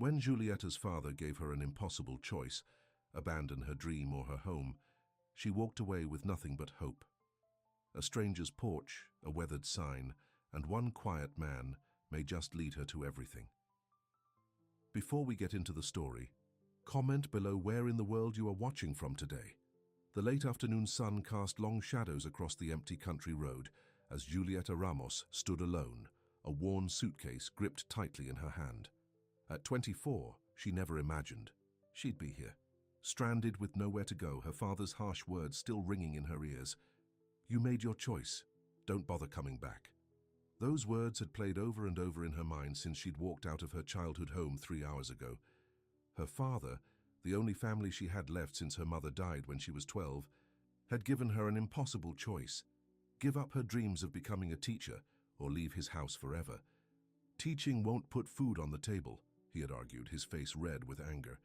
When Giulietta's father gave her an impossible choice, abandon her dream or her home, she walked away with nothing but hope. A stranger's porch, a weathered sign, and one quiet man may just lead her to everything. Before we get into the story, comment below where in the world you are watching from today. The late afternoon sun cast long shadows across the empty country road as Giulietta Ramos stood alone, a worn suitcase gripped tightly in her hand. At 24, she never imagined she'd be here. Stranded with nowhere to go, her father's harsh words still ringing in her ears. "You made your choice. Don't bother coming back." Those words had played over and over in her mind since she'd walked out of her childhood home 3 hours ago. Her father, the only family she had left since her mother died when she was 12, had given her an impossible choice: give up her dreams of becoming a teacher or leave his house forever. "Teaching won't put food on the table," he had argued, his face red with anger.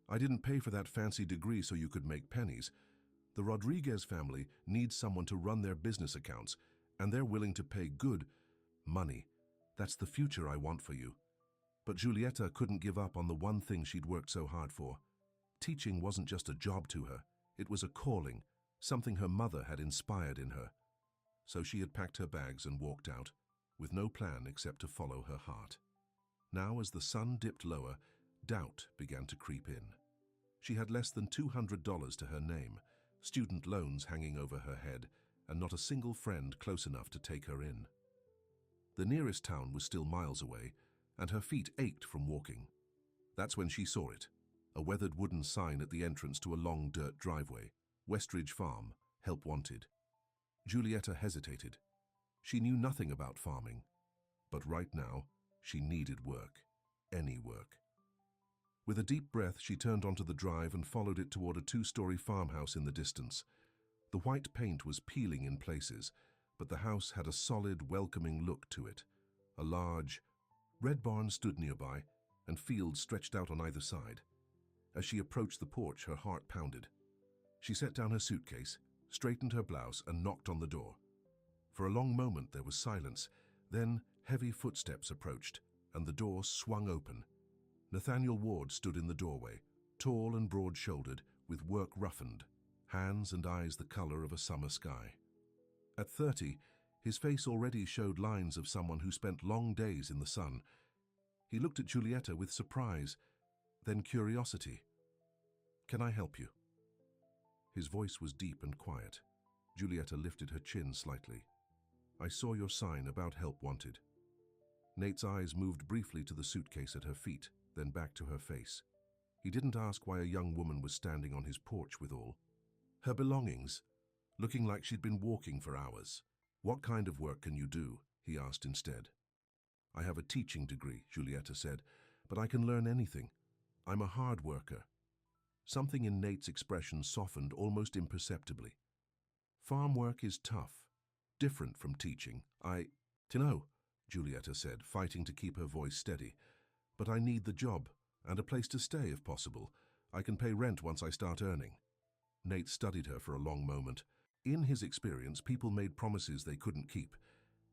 "I didn't pay for that fancy degree so you could make pennies. The Rodriguez family needs someone to run their business accounts, and they're willing to pay good money. That's the future I want for you." But Giulietta couldn't give up on the one thing she'd worked so hard for. Teaching wasn't just a job to her, it was a calling, something her mother had inspired in her. So she had packed her bags and walked out, with no plan except to follow her heart. Now, as the sun dipped lower, doubt began to creep in. She had less than $200 to her name, student loans hanging over her head, and not a single friend close enough to take her in. The nearest town was still miles away, and her feet ached from walking. That's when she saw it, a weathered wooden sign at the entrance to a long dirt driveway. "Westridge Farm, help wanted." Giulietta hesitated. She knew nothing about farming, but right now, she needed work, any work. With a deep breath, she turned onto the drive and followed it toward a 2-story farmhouse in the distance. The white paint was peeling in places, but the house had a solid, welcoming look to it. A large red barn stood nearby, and fields stretched out on either side. As she approached the porch, her heart pounded. She set down her suitcase, straightened her blouse, and knocked on the door. For a long moment there was silence, then heavy footsteps approached, and the door swung open. Nathaniel Ward stood in the doorway, tall and broad-shouldered, with work roughened, hands and eyes the color of a summer sky. At 30, his face already showed lines of someone who spent long days in the sun. He looked at Giulietta with surprise, then curiosity. "Can I help you?" His voice was deep and quiet. Giulietta lifted her chin slightly. "I saw your sign about help wanted." Nate's eyes moved briefly to the suitcase at her feet, then back to her face. He didn't ask why a young woman was standing on his porch with all her belongings, looking like she'd been walking for hours. "What kind of work can you do?" he asked instead. "I have a teaching degree," Giulietta said, "but I can learn anything. I'm a hard worker." Something in Nate's expression softened almost imperceptibly. "Farm work is tough, different from teaching. To know," Giulietta said, fighting to keep her voice steady. "But I need the job, and a place to stay if possible. I can pay rent once I start earning." Nate studied her for a long moment. In his experience, people made promises they couldn't keep.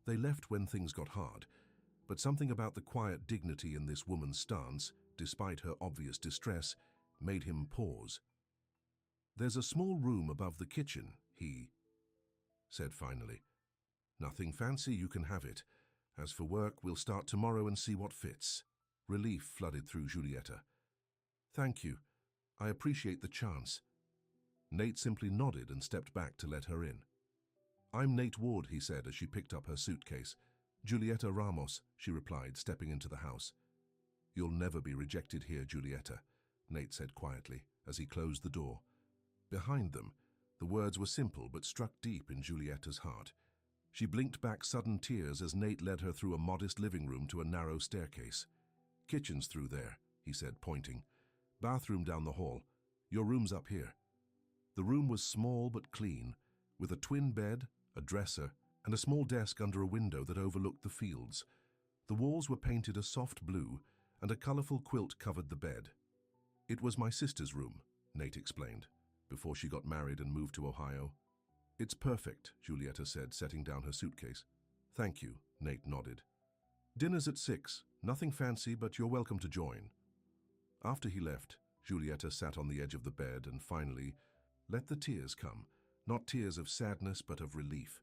They left when things got hard, but something about the quiet dignity in this woman's stance, despite her obvious distress, made him pause. "There's a small room above the kitchen," he said finally. "Nothing fancy, you can have it. As for work, we'll start tomorrow and see what fits." Relief flooded through Giulietta. "Thank you. I appreciate the chance." Nate simply nodded and stepped back to let her in. "I'm Nate Ward," he said as she picked up her suitcase. "Giulietta Ramos," she replied, stepping into the house. "You'll never be rejected here, Giulietta," Nate said quietly as he closed the door. Behind them, the words were simple but struck deep in Giulietta's heart. She blinked back sudden tears as Nate led her through a modest living room to a narrow staircase. "Kitchen's through there," he said, pointing. "Bathroom down the hall. Your room's up here." The room was small but clean, with a twin bed, a dresser, and a small desk under a window that overlooked the fields. The walls were painted a soft blue, and a colorful quilt covered the bed. "It was my sister's room," Nate explained, "before she got married and moved to Ohio." "It's perfect," Giulietta said, setting down her suitcase. "Thank you," Nate nodded. "Dinner's at 6. Nothing fancy, but you're welcome to join." After he left, Giulietta sat on the edge of the bed and finally let the tears come, not tears of sadness but of relief.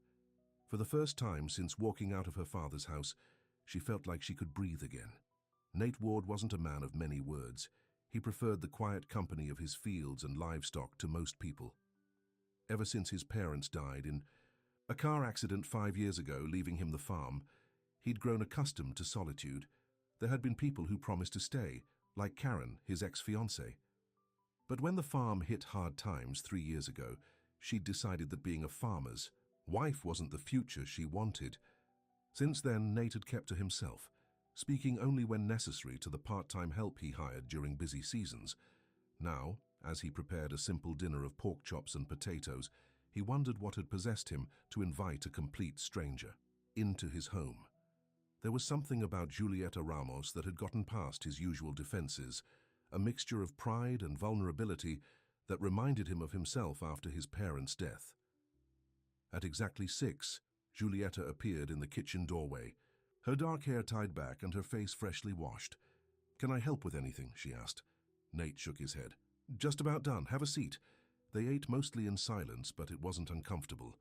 For the first time since walking out of her father's house, she felt like she could breathe again. Nate Ward wasn't a man of many words. He preferred the quiet company of his fields and livestock to most people. Ever since his parents died in a car accident 5 years ago, leaving him the farm, he'd grown accustomed to solitude. There had been people who promised to stay, like Karen, his ex-fiancée. But when the farm hit hard times 3 years ago, she'd decided that being a farmer's wife wasn't the future she wanted. Since then, Nate had kept to himself, speaking only when necessary to the part-time help he hired during busy seasons. Now, as he prepared a simple dinner of pork chops and potatoes, he wondered what had possessed him to invite a complete stranger into his home. There was something about Giulietta Ramos that had gotten past his usual defenses, a mixture of pride and vulnerability that reminded him of himself after his parents' death. At exactly 6, Giulietta appeared in the kitchen doorway, her dark hair tied back and her face freshly washed. "Can I help with anything?" she asked. Nate shook his head. "Just about done. Have a seat." They ate mostly in silence, but it wasn't uncomfortable.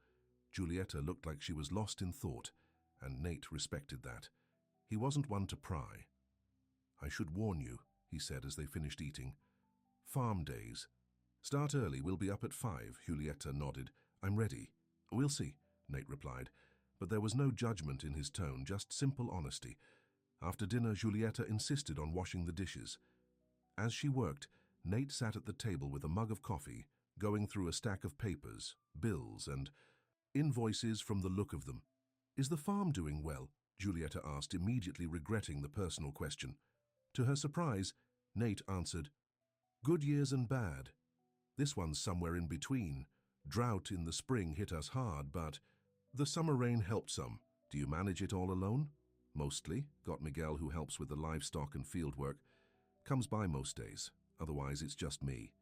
Giulietta looked like she was lost in thought, and Nate respected that. He wasn't one to pry. "I should warn you," he said as they finished eating. "Farm days. Start early, we'll be up at 5, Giulietta nodded. "I'm ready." "We'll see," Nate replied, but there was no judgment in his tone, just simple honesty. After dinner, Giulietta insisted on washing the dishes. As she worked, Nate sat at the table with a mug of coffee, going through a stack of papers, bills, and invoices from the look of them. "Is the farm doing well?" Giulietta asked, immediately regretting the personal question. To her surprise, Nate answered, "Good years and bad. This one's somewhere in between. Drought in the spring hit us hard, but the summer rain helped some. Do you manage it all alone?" "Mostly. Got Miguel, who helps with the livestock and field work. Comes by most days. Otherwise, it's just me."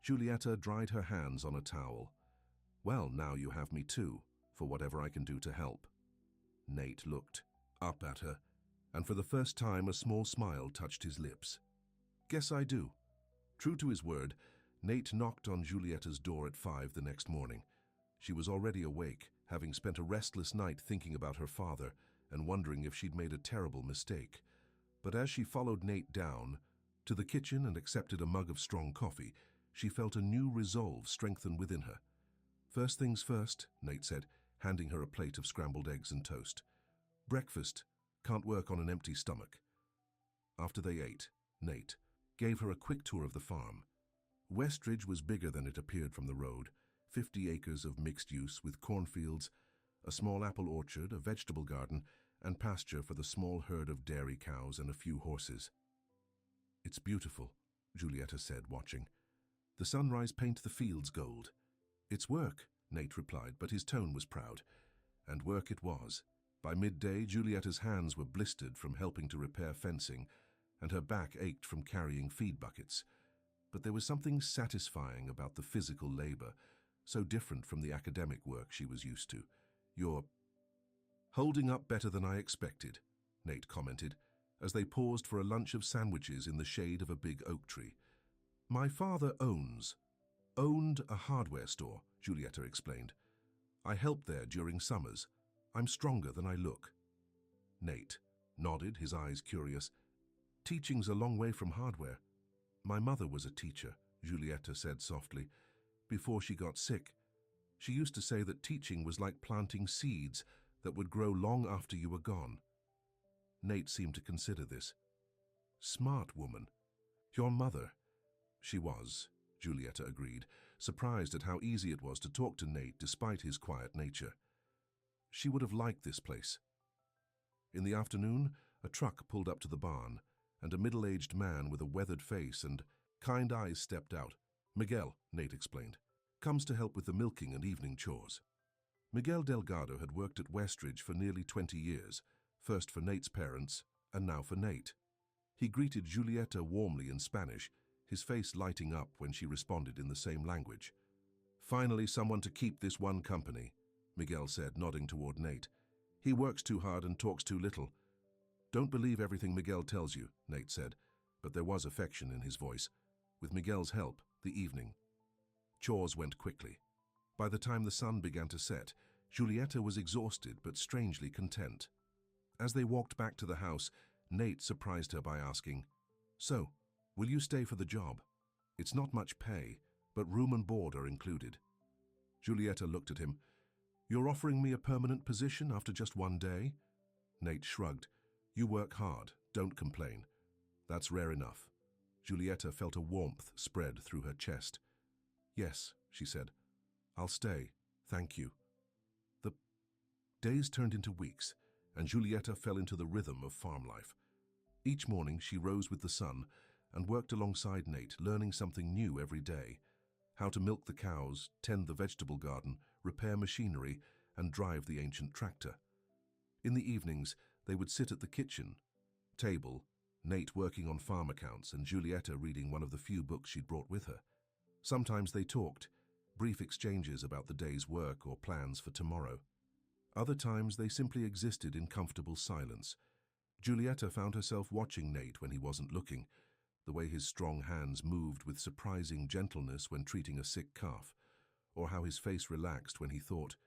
Giulietta dried her hands on a towel. "Well, now you have me too, for whatever I can do to help." Nate looked up at her, and for the first time a small smile touched his lips. "Guess I do." True to his word, Nate knocked on Giulietta's door at 5 the next morning. She was already awake, having spent a restless night thinking about her father and wondering if she'd made a terrible mistake. But as she followed Nate down to the kitchen and accepted a mug of strong coffee, she felt a new resolve strengthen within her. "First things first," Nate said, handing her a plate of scrambled eggs and toast. "Breakfast. Can't work on an empty stomach." After they ate, Nate gave her a quick tour of the farm. Westridge was bigger than it appeared from the road, 50 acres of mixed use with cornfields, a small apple orchard, a vegetable garden, and pasture for the small herd of dairy cows and a few horses. "It's beautiful," Giulietta said, watching. "The sunrise paints the fields gold." "It's work," Nate replied, but his tone was proud. And work it was. By midday, Giulietta's hands were blistered from helping to repair fencing, and her back ached from carrying feed buckets. But there was something satisfying about the physical labor, so different from the academic work she was used to. "You're holding up better than I expected," Nate commented, as they paused for a lunch of sandwiches in the shade of a big oak tree. "My father owned a hardware store," Giulietta explained. "I helped there during summers. I'm stronger than I look." Nate nodded, his eyes curious. "Teaching's a long way from hardware." "My mother was a teacher," Giulietta said softly. "Before she got sick, she used to say that teaching was like planting seeds that would grow long after you were gone." Nate seemed to consider this. "Smart woman. Your mother." "She was," Giulietta agreed, surprised at how easy it was to talk to Nate despite his quiet nature. She would have liked this place. In the afternoon, a truck pulled up to the barn, and a middle-aged man with a weathered face and kind eyes stepped out. "Miguel," Nate explained, "comes to help with the milking and evening chores." Miguel Delgado had worked at Westridge for nearly 20 years, first for Nate's parents and now for Nate. He greeted Giulietta warmly in Spanish, his face lighting up when she responded in the same language. "Finally someone to keep this one company," Miguel said, nodding toward Nate. "He works too hard and talks too little." "Don't believe everything Miguel tells you," Nate said, but there was affection in his voice. With Miguel's help, the evening. Chores went quickly. By the time the sun began to set, Julieta was exhausted but strangely content. As they walked back to the house, Nate surprised her by asking, "So, will you stay for the job? It's not much pay, but room and board are included." Julieta looked at him. "You're offering me a permanent position after just one day?" Nate shrugged. "You work hard, don't complain. That's rare enough." Julieta felt a warmth spread through her chest. "Yes," she said. "I'll stay, thank you." The days turned into weeks, and Julieta fell into the rhythm of farm life. Each morning she rose with the sun and worked alongside Nate, learning something new every day. How to milk the cows, tend the vegetable garden, repair machinery, and drive the ancient tractor. In the evenings, they would sit at the kitchen table, Nate working on farm accounts and Julieta reading one of the few books she'd brought with her. Sometimes they talked, brief exchanges about the day's work or plans for tomorrow. Other times they simply existed in comfortable silence. Julieta found herself watching Nate when he wasn't looking, the way his strong hands moved with surprising gentleness when treating a sick calf, or how his face relaxed when he thought.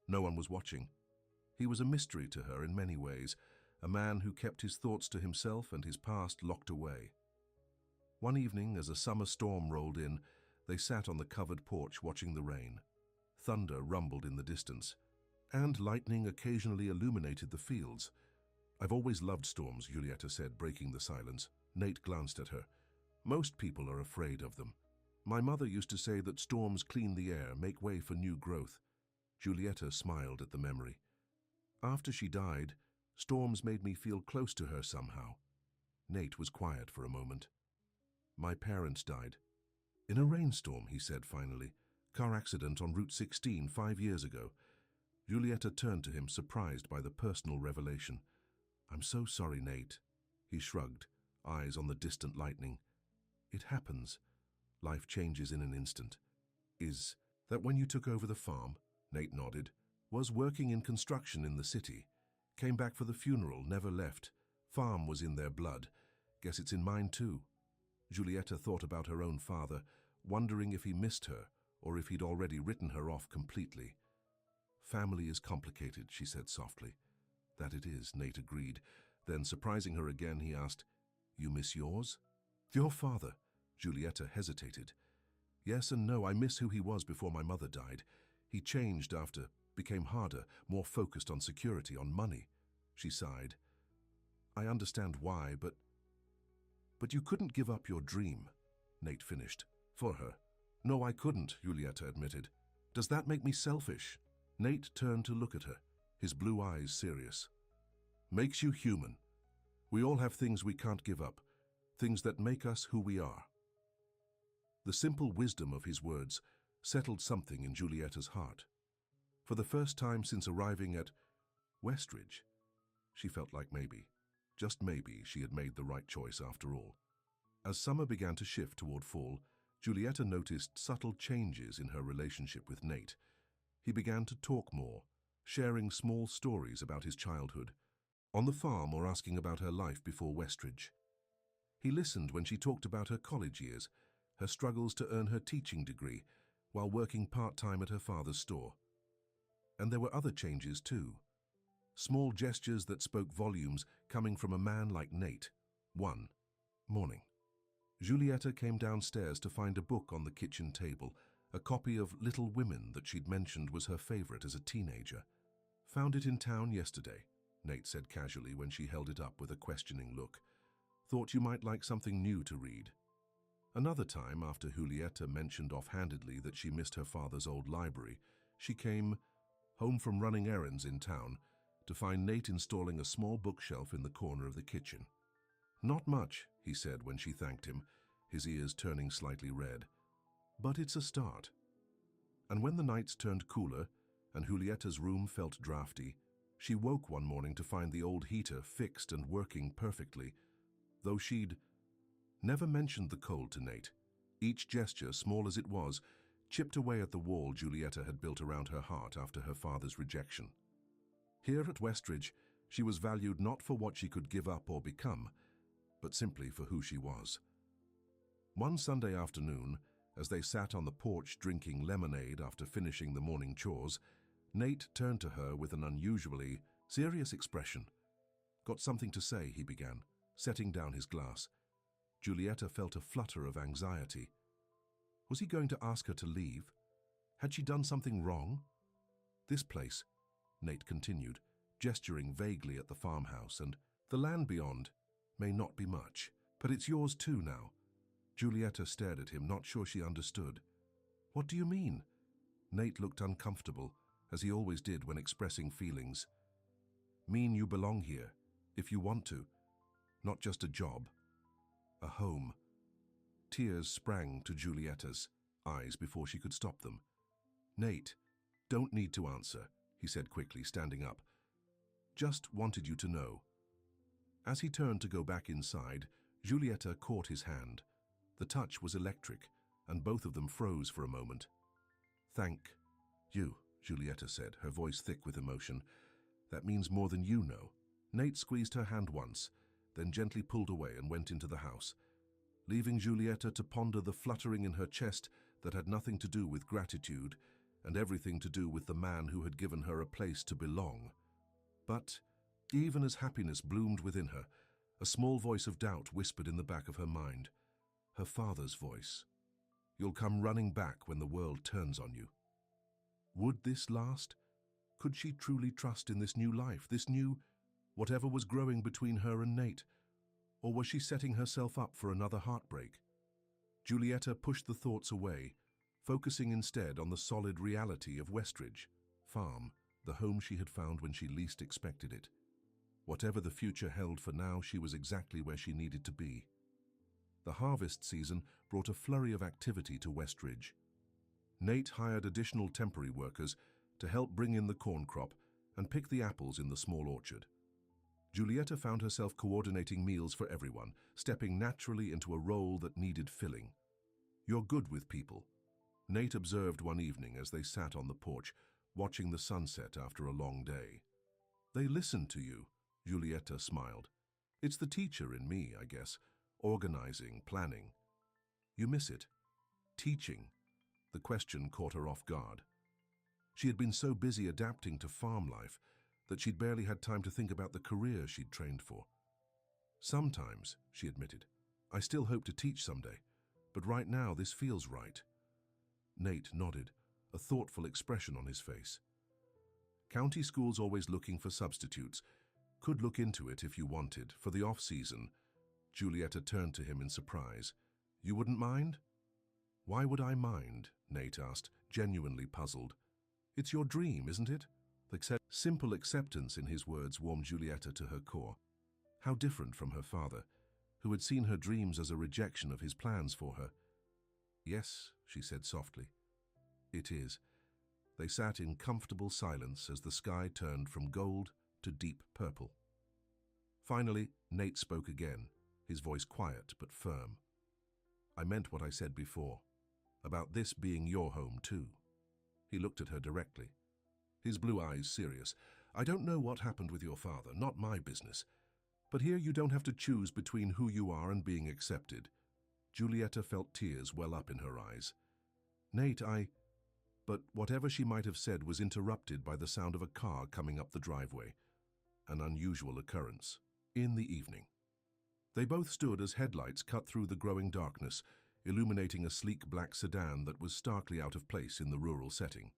No one was watching. He was a mystery to her in many ways, a man who kept his thoughts to himself and his past locked away. One evening, as a summer storm rolled in, they sat on the covered porch watching the rain. Thunder rumbled in the distance, and lightning occasionally illuminated the fields. "I've always loved storms," Julieta said, breaking the silence. Nate glanced at her. "Most people are afraid of them. My mother used to say that storms clean the air, make way for new growth." Julieta smiled at the memory. "After she died, storms made me feel close to her somehow." Nate was quiet for a moment. "My parents died." "In a rainstorm," he said finally. "Car accident on Route 16 5 years ago." Julieta turned to him, surprised by the personal revelation. "I'm so sorry, Nate." He shrugged, eyes on the distant lightning. "It happens. Life changes in an instant." "Is that when you took over the farm?" Nate nodded. "Was working in construction in the city. Came back for the funeral, never left. Farm was in their blood. Guess it's in mine too." Julieta thought about her own father, wondering if he missed her or if he'd already written her off completely. "Family is complicated," she said softly. "That it is," Nate agreed. Then, surprising her again, he asked, "You miss yours?" "Your father?" Julieta hesitated. "Yes and no. I miss who he was before my mother died. He changed after, became harder, more focused on security, on money." She sighed. "I understand why, but you couldn't give up your dream," Nate finished. "For her." "No, I couldn't," Julieta admitted. "Does that make me selfish?" Nate turned to look at her, his blue eyes serious. "Makes you human. We all have things we can't give up, things that make us who we are." The simple wisdom of his words settled something in Julieta's heart. For the first time since arriving at Westridge, she felt like maybe, just maybe, she had made the right choice after all. As summer began to shift toward fall, Julieta noticed subtle changes in her relationship with Nate. He began to talk more, sharing small stories about his childhood, on the farm or asking about her life before Westridge. He listened when she talked about her college years, her struggles to earn her teaching degree, while working part-time at her father's store. And there were other changes too. Small gestures that spoke volumes coming from a man like Nate. One morning, Julieta came downstairs to find a book on the kitchen table, a copy of Little Women that she'd mentioned was her favorite as a teenager. "Found it in town yesterday," Nate said casually when she held it up with a questioning look. "Thought you might like something new to read." Another time, after Julieta mentioned offhandedly that she missed her father's old library, she came home from running errands in town to find Nate installing a small bookshelf in the corner of the kitchen. "Not much," he said when she thanked him, his ears turning slightly red. "But it's a start." And when the nights turned cooler and Julieta's room felt drafty, she woke one morning to find the old heater fixed and working perfectly, though she'd never mentioned the cold to Nate. Each gesture, small as it was, chipped away at the wall Julieta had built around her heart after her father's rejection. Here at Westridge, she was valued not for what she could give up or become, but simply for who she was. One Sunday afternoon, as they sat on the porch drinking lemonade after finishing the morning chores, Nate turned to her with an unusually serious expression. "Got something to say," he began, setting down his glass. Giulietta felt a flutter of anxiety. Was he going to ask her to leave? Had she done something wrong? "This place," Nate continued, gesturing vaguely at the farmhouse, "and the land beyond may not be much, but it's yours too now." Giulietta stared at him, not sure she understood. "What do you mean?" Nate looked uncomfortable, as he always did when expressing feelings. "Mean you belong here, if you want to. Not just a job. A home." Tears sprang to Giulietta's eyes before she could stop them. "Nate, don't need to answer," he said quickly, standing up. "Just wanted you to know." As he turned to go back inside, Giulietta caught his hand. The touch was electric, and both of them froze for a moment. "Thank you," Giulietta said, her voice thick with emotion. "That means more than you know." Nate squeezed her hand once, then gently pulled away and went into the house, leaving Giulietta to ponder the fluttering in her chest that had nothing to do with gratitude and everything to do with the man who had given her a place to belong. But even as happiness bloomed within her, a small voice of doubt whispered in the back of her mind. Her father's voice. "You'll come running back when the world turns on you." Would this last? Could she truly trust in this new life, this new whatever was growing between her and Nate? Or was she setting herself up for another heartbreak? Giulietta pushed the thoughts away, focusing instead on the solid reality of Westridge Farm, the home she had found when she least expected it. Whatever the future held for now, she was exactly where she needed to be. The harvest season brought a flurry of activity to Westridge. Nate hired additional temporary workers to help bring in the corn crop and pick the apples in the small orchard. Giulietta found herself coordinating meals for everyone, stepping naturally into a role that needed filling. "You're good with people," Nate observed one evening as they sat on the porch, watching the sunset after a long day. "They listen to you," Giulietta smiled. "It's the teacher in me, I guess. Organizing, planning. You miss it. Teaching." The question caught her off guard. She had been so busy adapting to farm life that she'd barely had time to think about the career she'd trained for. "Sometimes," she admitted, "I still hope to teach someday, but right now this feels right." Nate nodded, a thoughtful expression on his face. "County school's always looking for substitutes. Could look into it if you wanted, for the off-season." Giulietta turned to him in surprise. "You wouldn't mind?" "Why would I mind?" Nate asked, genuinely puzzled. "It's your dream, isn't it?" The simple acceptance in his words warmed Giulietta to her core. How different from her father, who had seen her dreams as a rejection of his plans for her. "Yes," she said softly. "It is." They sat in comfortable silence as the sky turned from gold to deep purple. Finally, Nate spoke again, his voice quiet but firm. "I meant what I said before, about this being your home too." He looked at her directly, his blue eyes serious. "I don't know what happened with your father, not my business. But here you don't have to choose between who you are and being accepted." Giulietta felt tears well up in her eyes. "Nate, But whatever she might have said was interrupted by the sound of a car coming up the driveway, an unusual occurrence, in the evening. They both stood as headlights cut through the growing darkness, illuminating a sleek black sedan that was starkly out of place in the rural setting.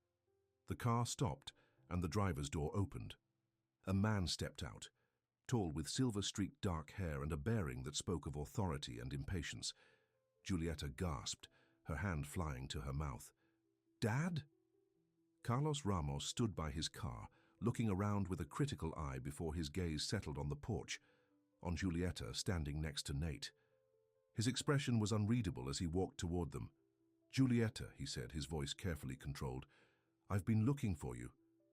The car stopped, and the driver's door opened. A man stepped out, tall with silver-streaked dark hair and a bearing that spoke of authority and impatience. Giulietta gasped, her hand flying to her mouth. "Dad?" Carlos Ramos stood by his car, looking around with a critical eye before his gaze settled on the porch, on Giulietta standing next to Nate. His expression was unreadable as he walked toward them. "Giulietta," he said, his voice carefully controlled, "I've been looking for you."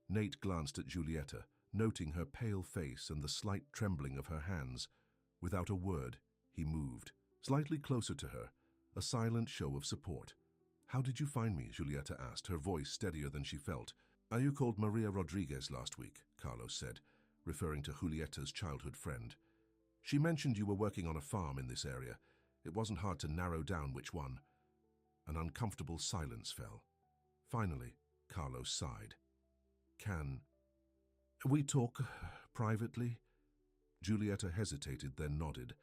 Nate glanced at Giulietta, noting her pale face and the slight trembling of her hands. Without a word, he moved, slightly closer to her, a silent show of support. "How did you find me?" Giulietta asked, her voice steadier than she felt. "You called Maria Rodriguez last week," Carlos said, referring to Julietta's childhood friend. She mentioned you were working on a farm in this area. It wasn't hard to narrow down which one. An uncomfortable silence fell. Finally, Carlos sighed. Can we talk privately? Giulietta hesitated, then nodded.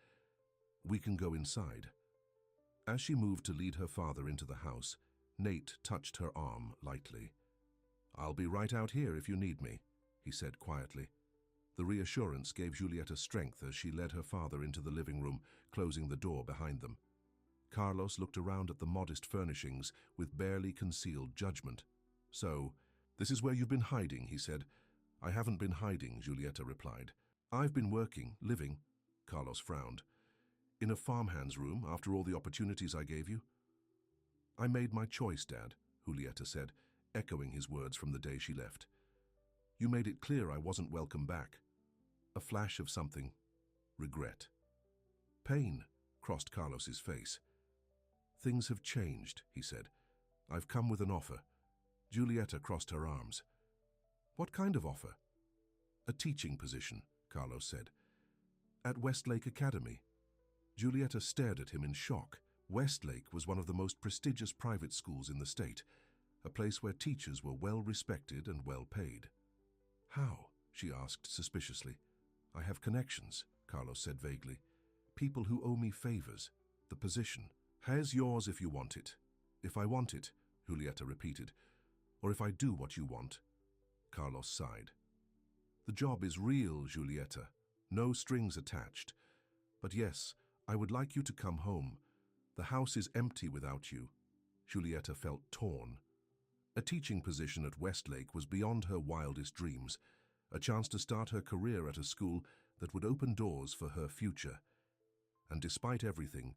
We can go inside. As she moved to lead her father into the house, Nate touched her arm lightly. I'll be right out here if you need me, he said quietly. The reassurance gave Giulietta strength as she led her father into the living room, closing the door behind them. Carlos looked around at the modest furnishings with barely concealed judgment. So, this is where you've been hiding, he said. I haven't been hiding, Giulietta replied. I've been working, living. Carlos frowned. In a farmhand's room, after all the opportunities I gave you? I made my choice, Dad, Giulietta said, echoing his words from the day she left. You made it clear I wasn't welcome back. A flash of something. Regret. Pain crossed Carlos's face. Things have changed, he said. I've come with an offer. Giulietta crossed her arms. What kind of offer? A teaching position, Carlos said. At Westlake Academy. Giulietta stared at him in shock. Westlake was one of the most prestigious private schools in the state, a place where teachers were well respected and well paid. How? She asked suspiciously. I have connections, Carlos said vaguely. People who owe me favors. The position. Here's yours if you want it. If I want it, Giulietta repeated. Or if I do what you want. Carlos sighed. The job is real, Giulietta. No strings attached. But yes, I would like you to come home. The house is empty without you. Giulietta felt torn. A teaching position at Westlake was beyond her wildest dreams, a chance to start her career at a school that would open doors for her future. And despite everything,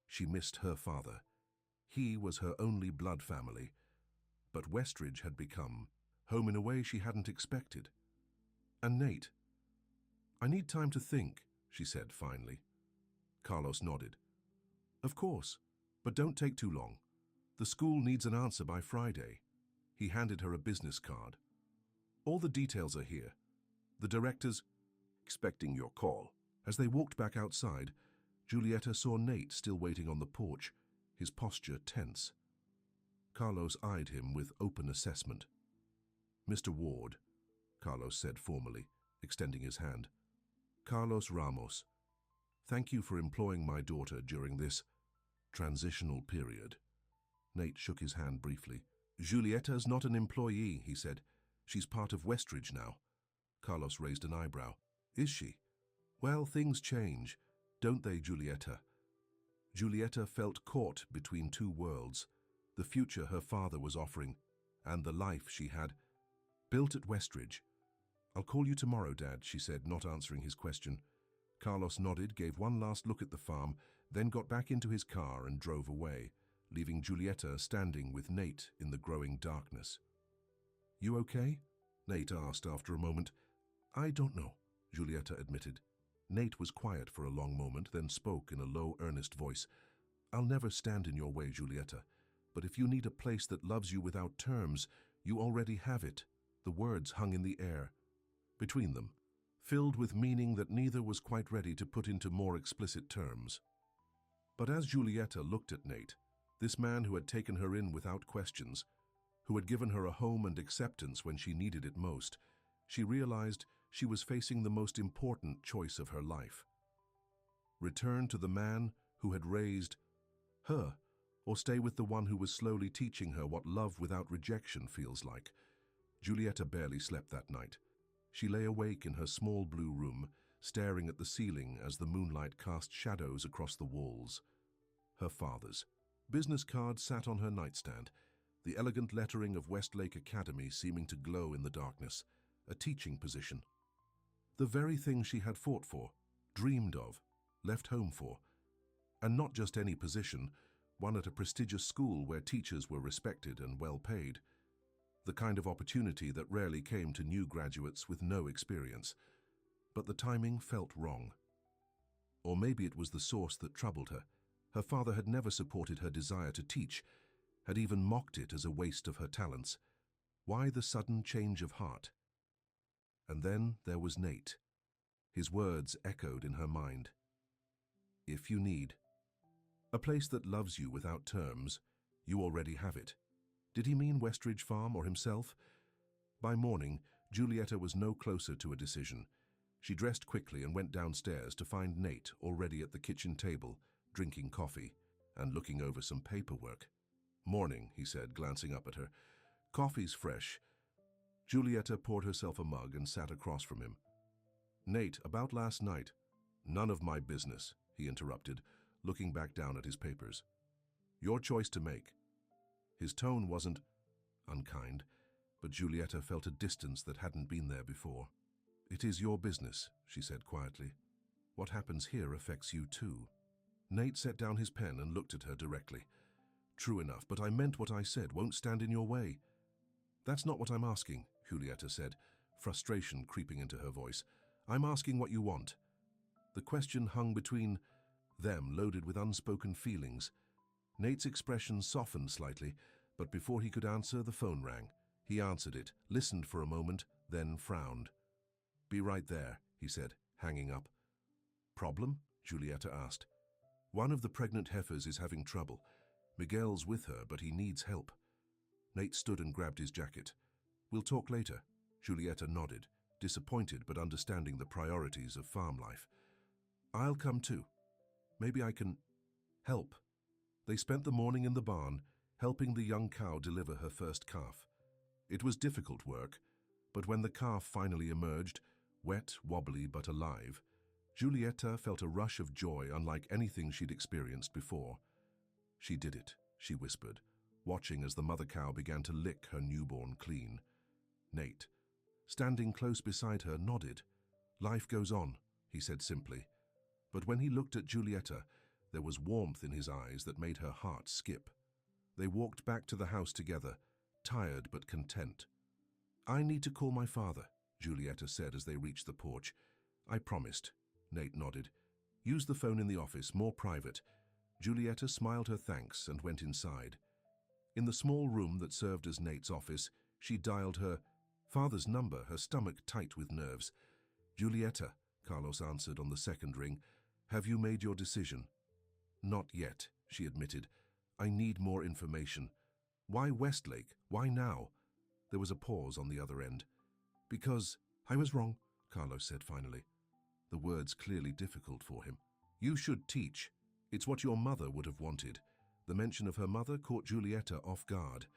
she missed her father. He was her only blood family. But Westridge had become home in a way she hadn't expected. And Nate? I need time to think, she said finally. Carlos nodded. Of course, but don't take too long. The school needs an answer by Friday. He handed her a business card. All the details are here. The director's expecting your call. As they walked back outside, Giulietta saw Nate still waiting on the porch, his posture tense. Carlos eyed him with open assessment. Mr. Ward, Carlos said formally, extending his hand. Carlos Ramos, thank you for employing my daughter during this transitional period. Nate shook his hand briefly. Giulietta's not an employee, he said. She's part of Westridge now. Carlos raised an eyebrow. Is she? Well, things change, don't they, Giulietta? Giulietta felt caught between two worlds, the future her father was offering and the life she had built at Westridge. I'll call you tomorrow, Dad, she said, not answering his question. Carlos nodded, gave one last look at the farm, then got back into his car and drove away, leaving Giulietta standing with Nate in the growing darkness. You okay? Nate asked after a moment. I don't know, Giulietta admitted. Nate was quiet for a long moment, then spoke in a low, earnest voice. I'll never stand in your way, Giulietta, but if you need a place that loves you without terms, you already have it. The words hung in the air. Between them, filled with meaning that neither was quite ready to put into more explicit terms. But as Giulietta looked at Nate, this man who had taken her in without questions, who had given her a home and acceptance when she needed it most, she realized she was facing the most important choice of her life. Return to the man who had raised her, or stay with the one who was slowly teaching her what love without rejection feels like. Giulietta barely slept that night. She lay awake in her small blue room, staring at the ceiling as the moonlight cast shadows across the walls. Her father's business card sat on her nightstand, the elegant lettering of Westlake Academy seeming to glow in the darkness, a teaching position. The very thing she had fought for, dreamed of, left home for. And not just any position, one at a prestigious school where teachers were respected and well paid. The kind of opportunity that rarely came to new graduates with no experience. But the timing felt wrong. Or maybe it was the source that troubled her. Her father had never supported her desire to teach, had even mocked it as a waste of her talents. Why the sudden change of heart? And then there was Nate. His words echoed in her mind. If you need. A place that loves you without terms, you already have it. Did he mean Westridge Farm or himself? By morning, Giulietta was no closer to a decision. She dressed quickly and went downstairs to find Nate already at the kitchen table, drinking coffee and looking over some paperwork. "Morning," he said, glancing up at her. "Coffee's fresh." Giulietta poured herself a mug and sat across from him. "Nate, about last night." "None of my business," he interrupted, looking back down at his papers. "Your choice to make." His tone wasn't unkind, but Giulietta felt a distance that hadn't been there before. "It is your business," she said quietly. "What happens here affects you too." Nate set down his pen and looked at her directly. "True enough, but I meant what I said. Won't stand in your way." "That's not what I'm asking," Giulietta said, frustration creeping into her voice. "I'm asking what you want." The question hung between them, loaded with unspoken feelings. Nate's expression softened slightly, but before he could answer, the phone rang. He answered it, listened for a moment, then frowned. "Be right there," he said, hanging up. "Problem?" Giulietta asked. "One of the pregnant heifers is having trouble. Miguel's with her, but he needs help." Nate stood and grabbed his jacket. "We'll talk later." Giulietta nodded, disappointed but understanding the priorities of farm life. "I'll come too. Maybe I can help." They spent the morning in the barn, helping the young cow deliver her first calf. It was difficult work, but when the calf finally emerged, wet, wobbly but alive, Giulietta felt a rush of joy unlike anything she'd experienced before. "She did it," she whispered, watching as the mother cow began to lick her newborn clean. Nate, standing close beside her, nodded. "Life goes on," he said simply. But when he looked at Giulietta, there was warmth in his eyes that made her heart skip. They walked back to the house together, tired but content. "I need to call my father," Giulietta said as they reached the porch. "I promised," Nate nodded. "Use the phone in the office, more private." Giulietta smiled her thanks and went inside. In the small room that served as Nate's office, she dialed her father's number, her stomach tight with nerves. "Giulietta," Carlos answered on the second ring. "Have you made your decision?" "Not yet," she admitted. "I need more information." "Why Westlake? Why now?" There was a pause on the other end. "Because I was wrong," Carlos said finally, the words clearly difficult for him. "You should teach. It's what your mother would have wanted." The mention of her mother caught Giulietta off guard.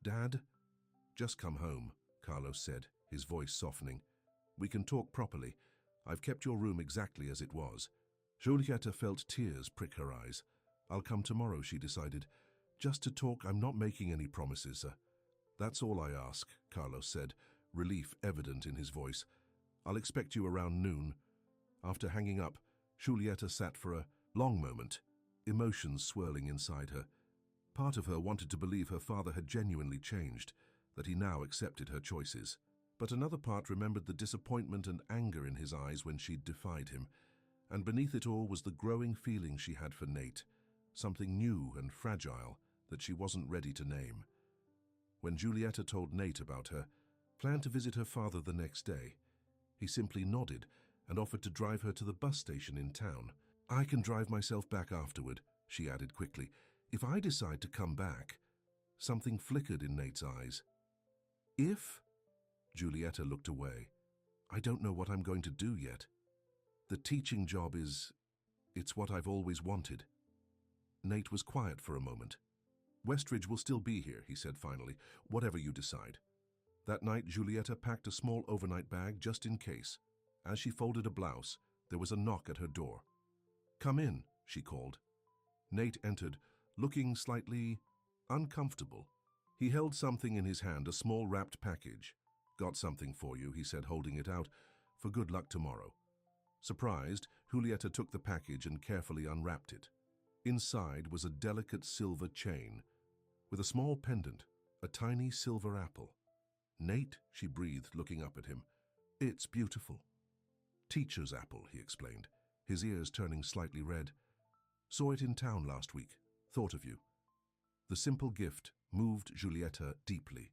"Dad?" "Just come home," Carlos said, his voice softening. "We can talk properly. I've kept your room exactly as it was." Giulietta felt tears prick her eyes. "I'll come tomorrow," she decided. "Just to talk. I'm not making any promises, sir." "That's all I ask," Carlos said, relief evident in his voice. "I'll expect you around noon." After hanging up, Giulietta sat for a long moment, emotions swirling inside her. Part of her wanted to believe her father had genuinely changed, that he now accepted her choices. But another part remembered the disappointment and anger in his eyes when she'd defied him. And beneath it all was the growing feeling she had for Nate, something new and fragile that she wasn't ready to name. When Giulietta told Nate about her plan to visit her father the next day, he simply nodded and offered to drive her to the bus station in town. "I can drive myself back afterward," she added quickly. "If I decide to come back." Something flickered in Nate's eyes. "If?" Giulietta looked away. "I don't know what I'm going to do yet. The teaching job it's what I've always wanted." Nate was quiet for a moment. "Westridge will still be here," he said finally, "whatever you decide." That night, Giulietta packed a small overnight bag just in case. As she folded a blouse, there was a knock at her door. "Come in," she called. Nate entered, looking slightly uncomfortable. He held something in his hand, a small wrapped package. "Got something for you," he said, holding it out. "For good luck tomorrow." Surprised, Giulietta took the package and carefully unwrapped it. Inside was a delicate silver chain with a small pendant, a tiny silver apple. "Nate," she breathed, looking up at him. "It's beautiful." "Teacher's apple," he explained, his ears turning slightly red. "Saw it in town last week. Thought of you." The simple gift moved Giulietta deeply.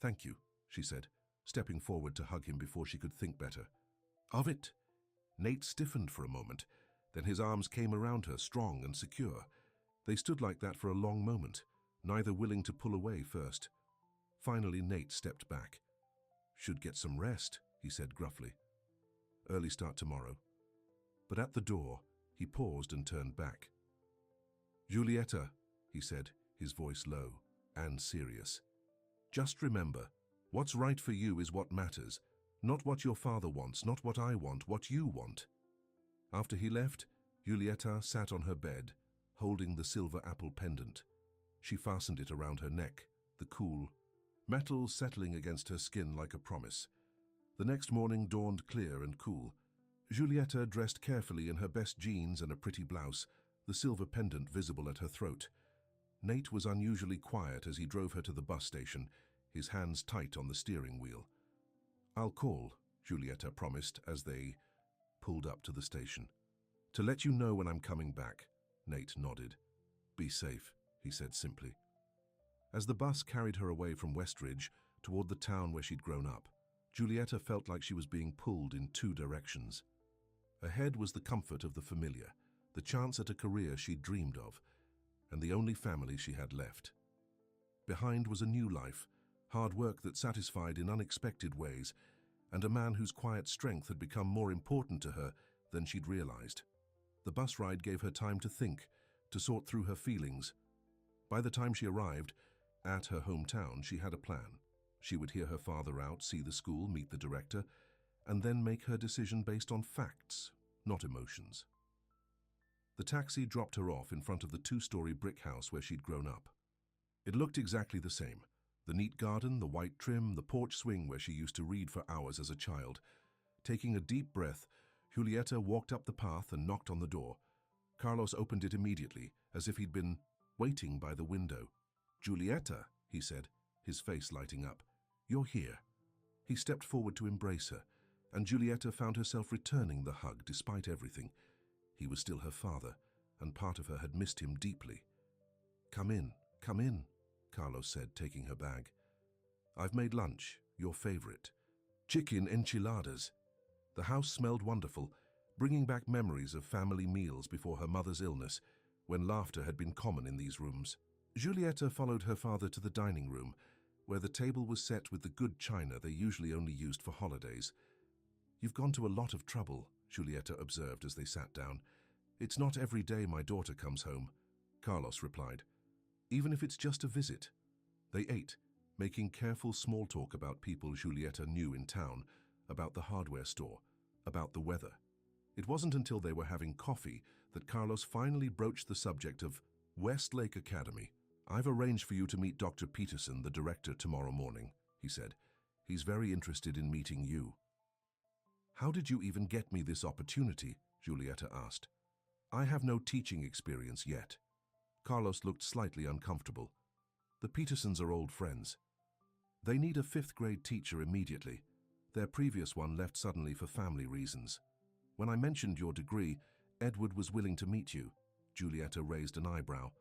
"Thank you," she said, stepping forward to hug him before she could think better. Of it? Nate stiffened for a moment, then his arms came around her, strong and secure. They stood like that for a long moment, neither willing to pull away first. Finally, Nate stepped back. "Should get some rest," he said gruffly. "Early start tomorrow." But at the door, he paused and turned back. "Giulietta," he said, his voice low and serious. "Just remember, what's right for you is what matters. Not what your father wants, not what I want, what you want." After he left, Giulietta sat on her bed, holding the silver apple pendant. She fastened it around her neck, the cool metal settling against her skin like a promise. The next morning dawned clear and cool. Giulietta dressed carefully in her best jeans and a pretty blouse, the silver pendant visible at her throat. Nate was unusually quiet as he drove her to the bus station, his hands tight on the steering wheel. "I'll call," Giulietta promised as they pulled up to the station. "To let you know when I'm coming back." Nate nodded. "Be safe," he said simply. As the bus carried her away from Westridge toward the town where she'd grown up, Giulietta felt like she was being pulled in two directions. Ahead was the comfort of the familiar, the chance at a career she'd dreamed of, and the only family she had left. Behind was a new life, hard work that satisfied in unexpected ways, and a man whose quiet strength had become more important to her than she'd realized. The bus ride gave her time to think, to sort through her feelings. By the time she arrived at her hometown, she had a plan. She would hear her father out, see the school, meet the director, and then make her decision based on facts, not emotions. The taxi dropped her off in front of the two-story brick house where she'd grown up. It looked exactly the same. The neat garden, the white trim, the porch swing where she used to read for hours as a child. Taking a deep breath, Giulietta walked up the path and knocked on the door. Carlos opened it immediately, as if he'd been waiting by the window. "Giulietta," he said, his face lighting up. "You're here." He stepped forward to embrace her, and Giulietta found herself returning the hug despite everything. He was still her father, and part of her had missed him deeply. Come in," Carlos said, taking her bag. "I've made lunch, your favorite. Chicken enchiladas." The house smelled wonderful, bringing back memories of family meals before her mother's illness, when laughter had been common in these rooms. Giulietta followed her father to the dining room, where the table was set with the good china they usually only used for holidays. "You've gone to a lot of trouble," Giulietta observed as they sat down. "It's not every day my daughter comes home," Carlos replied. "Even if it's just a visit." They ate, making careful small talk about people Giulietta knew in town, about the hardware store, about the weather. It wasn't until they were having coffee that Carlos finally broached the subject of Westlake Academy. "I've arranged for you to meet Dr. Peterson, the director, tomorrow morning," he said. "He's very interested in meeting you." "How did you even get me this opportunity?" Giulietta asked. "I have no teaching experience yet." Carlos looked slightly uncomfortable. "The Petersons are old friends. They need a fifth-grade teacher immediately. Their previous one left suddenly for family reasons. When I mentioned your degree, Edward was willing to meet you." Giulietta raised an eyebrow.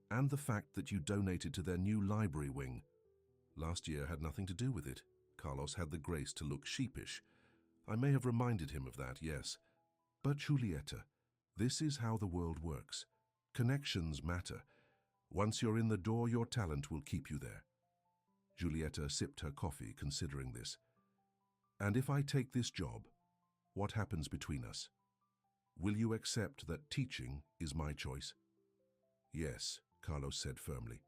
"And the fact that you donated to their new library wing." "Last year had nothing to do with it." Carlos had the grace to look sheepish. "I may have reminded him of that, yes. But Giulietta, this is how the world works. Connections matter. Once you're in the door, your talent will keep you there." Giulietta sipped her coffee, considering this. "And if I take this job, what happens between us? Will you accept that teaching is my choice?" "Yes," Carlos said firmly.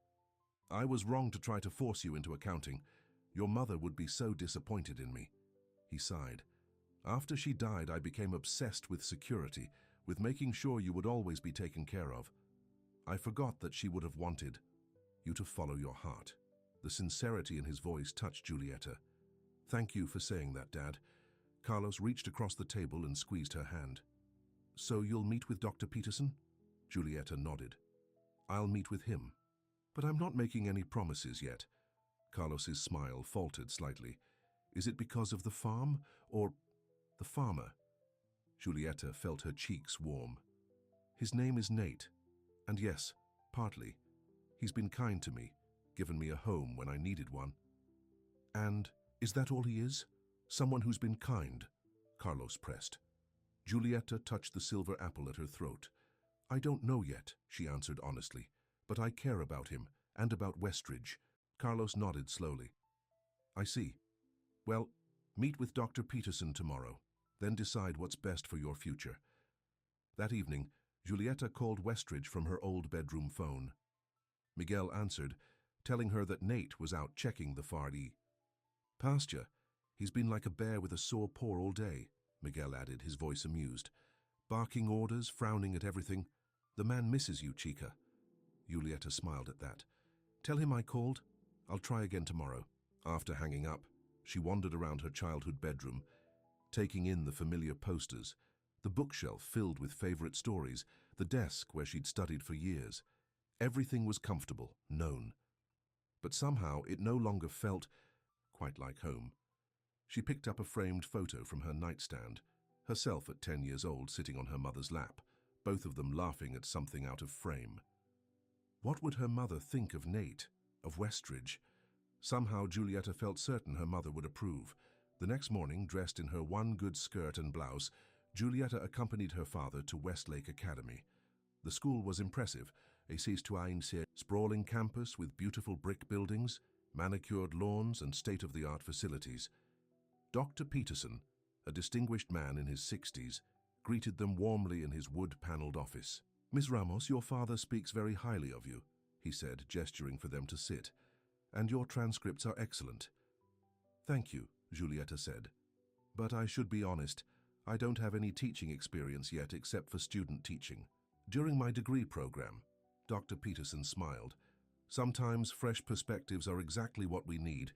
"I was wrong to try to force you into accounting. Your mother would be so disappointed in me." He sighed. "After she died, I became obsessed with security, with making sure you would always be taken care of. I forgot that she would have wanted you to follow your heart." The sincerity in his voice touched Giulietta. "Thank you for saying that, Dad." Carlos reached across the table and squeezed her hand. "So you'll meet with Dr. Peterson?" Giulietta nodded. "I'll meet with him. But I'm not making any promises yet." Carlos's smile faltered slightly. "Is it because of the farm, or the farmer?" Giulietta felt her cheeks warm. "His name is Nate. And yes, partly. He's been kind to me, given me a home when I needed one." "And is that all he is? Someone who's been kind?" Carlos pressed. Giulietta touched the silver apple at her throat. I don't know yet, she answered honestly, but I care about him and about Westridge. Carlos nodded slowly. I see. Well, meet with Dr. Peterson tomorrow, then decide what's best for your future. That evening, Giulietta called Westridge from her old bedroom phone. Miguel answered, telling her that Nate was out checking the Fardi. Pasture. He's been like a bear with a sore paw all day, Miguel added, his voice amused. Barking orders, frowning at everything. The man misses you, Chica. Giulietta smiled at that. Tell him I called. I'll try again tomorrow. After hanging up, she wandered around her childhood bedroom, taking in the familiar posters, the bookshelf filled with favorite stories, the desk where she'd studied for years. Everything was comfortable, known. But somehow it no longer felt quite like home. She picked up a framed photo from her nightstand, herself at 10 years old sitting on her mother's lap, both of them laughing at something out of frame. What would her mother think of Nate, of Westridge? Somehow Giulietta felt certain her mother would approve. The next morning, dressed in her one good skirt and blouse, Giulietta accompanied her father to Westlake Academy. The school was impressive, a sprawling campus with beautiful brick buildings, manicured lawns and state-of-the-art facilities. Dr. Peterson, a distinguished man in his 60s, greeted them warmly in his wood-paneled office. Miss Ramos, your father speaks very highly of you, he said, gesturing for them to sit. And your transcripts are excellent. Thank you, Giulietta said. But I should be honest, I don't have any teaching experience yet except for student teaching. During my degree program, Dr. Peterson smiled. Sometimes fresh perspectives are exactly what we need.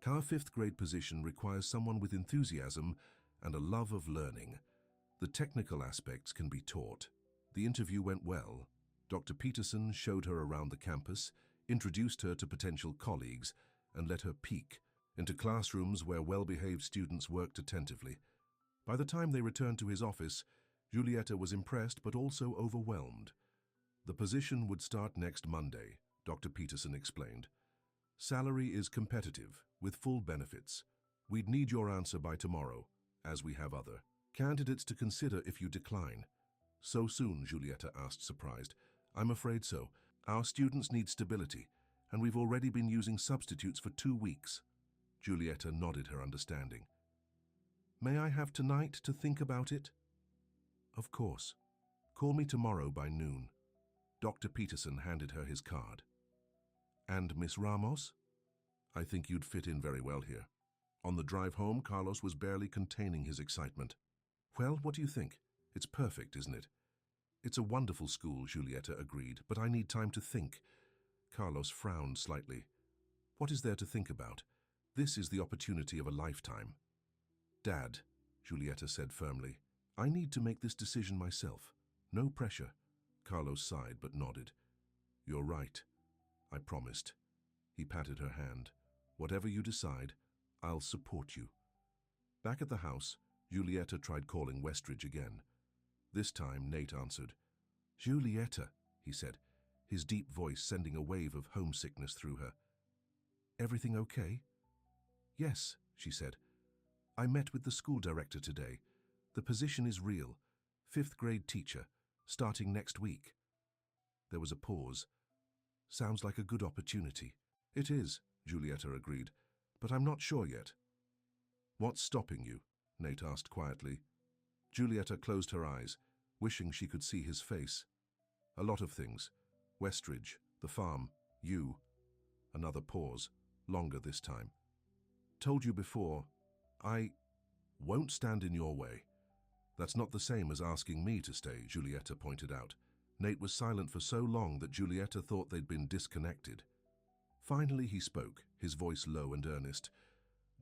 Our 5th grade position requires someone with enthusiasm and a love of learning. The technical aspects can be taught. The interview went well. Dr. Peterson showed her around the campus, introduced her to potential colleagues, and let her peek into classrooms where well-behaved students worked attentively. By the time they returned to his office, Giulietta was impressed but also overwhelmed. The position would start next Monday, Dr. Peterson explained. Salary is competitive, with full benefits. We'd need your answer by tomorrow, as we have other candidates to consider if you decline. So soon, Giulietta asked, surprised. I'm afraid so. Our students need stability, and we've already been using substitutes for 2 weeks. Giulietta nodded her understanding. May I have tonight to think about it? Of course. Call me tomorrow by noon. Dr. Peterson handed her his card. And Miss Ramos? I think you'd fit in very well here. On the drive home, Carlos was barely containing his excitement. Well, what do you think? It's perfect, isn't it? It's a wonderful school, Giulietta agreed, but I need time to think. Carlos frowned slightly. What is there to think about? This is the opportunity of a lifetime. Dad, Giulietta said firmly, I need to make this decision myself. No pressure. Carlos sighed but nodded. You're right. I promised. He patted her hand. Whatever you decide, I'll support you. Back at the house, Giulietta tried calling Westridge again. This time, Nate answered. Giulietta, he said, his deep voice sending a wave of homesickness through her. Everything okay? Yes, she said. I met with the school director today. The position is real. 5th grade teacher, starting next week. There was a pause. Sounds like a good opportunity. It is, Giulietta agreed, but I'm not sure yet. What's stopping you? Nate asked quietly. Giulietta closed her eyes, wishing she could see his face. A lot of things. Westridge, the farm, you. Another pause, longer this time. Told you before, I won't stand in your way. That's not the same as asking me to stay, Giulietta pointed out. Nate was silent for so long that Giulietta thought they'd been disconnected. Finally he spoke, his voice low and earnest.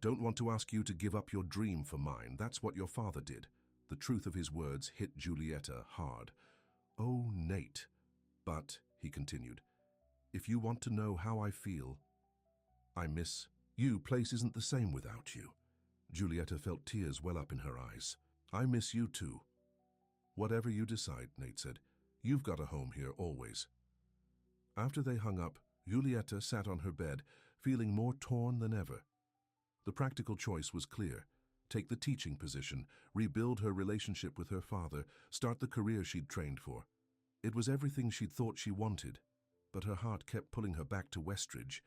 Don't want to ask you to give up your dream for mine. That's what your father did. The truth of his words hit Giulietta hard. Oh, Nate. But, he continued, if you want to know how I feel, I miss you. Place isn't the same without you. Giulietta felt tears well up in her eyes. I miss you too. Whatever you decide, Nate said. You've got a home here always. After they hung up, Giulietta sat on her bed, feeling more torn than ever. The practical choice was clear. take the teaching position, rebuild her relationship with her father, start the career she'd trained for. It was everything she'd thought she wanted, but her heart kept pulling her back to Westridge,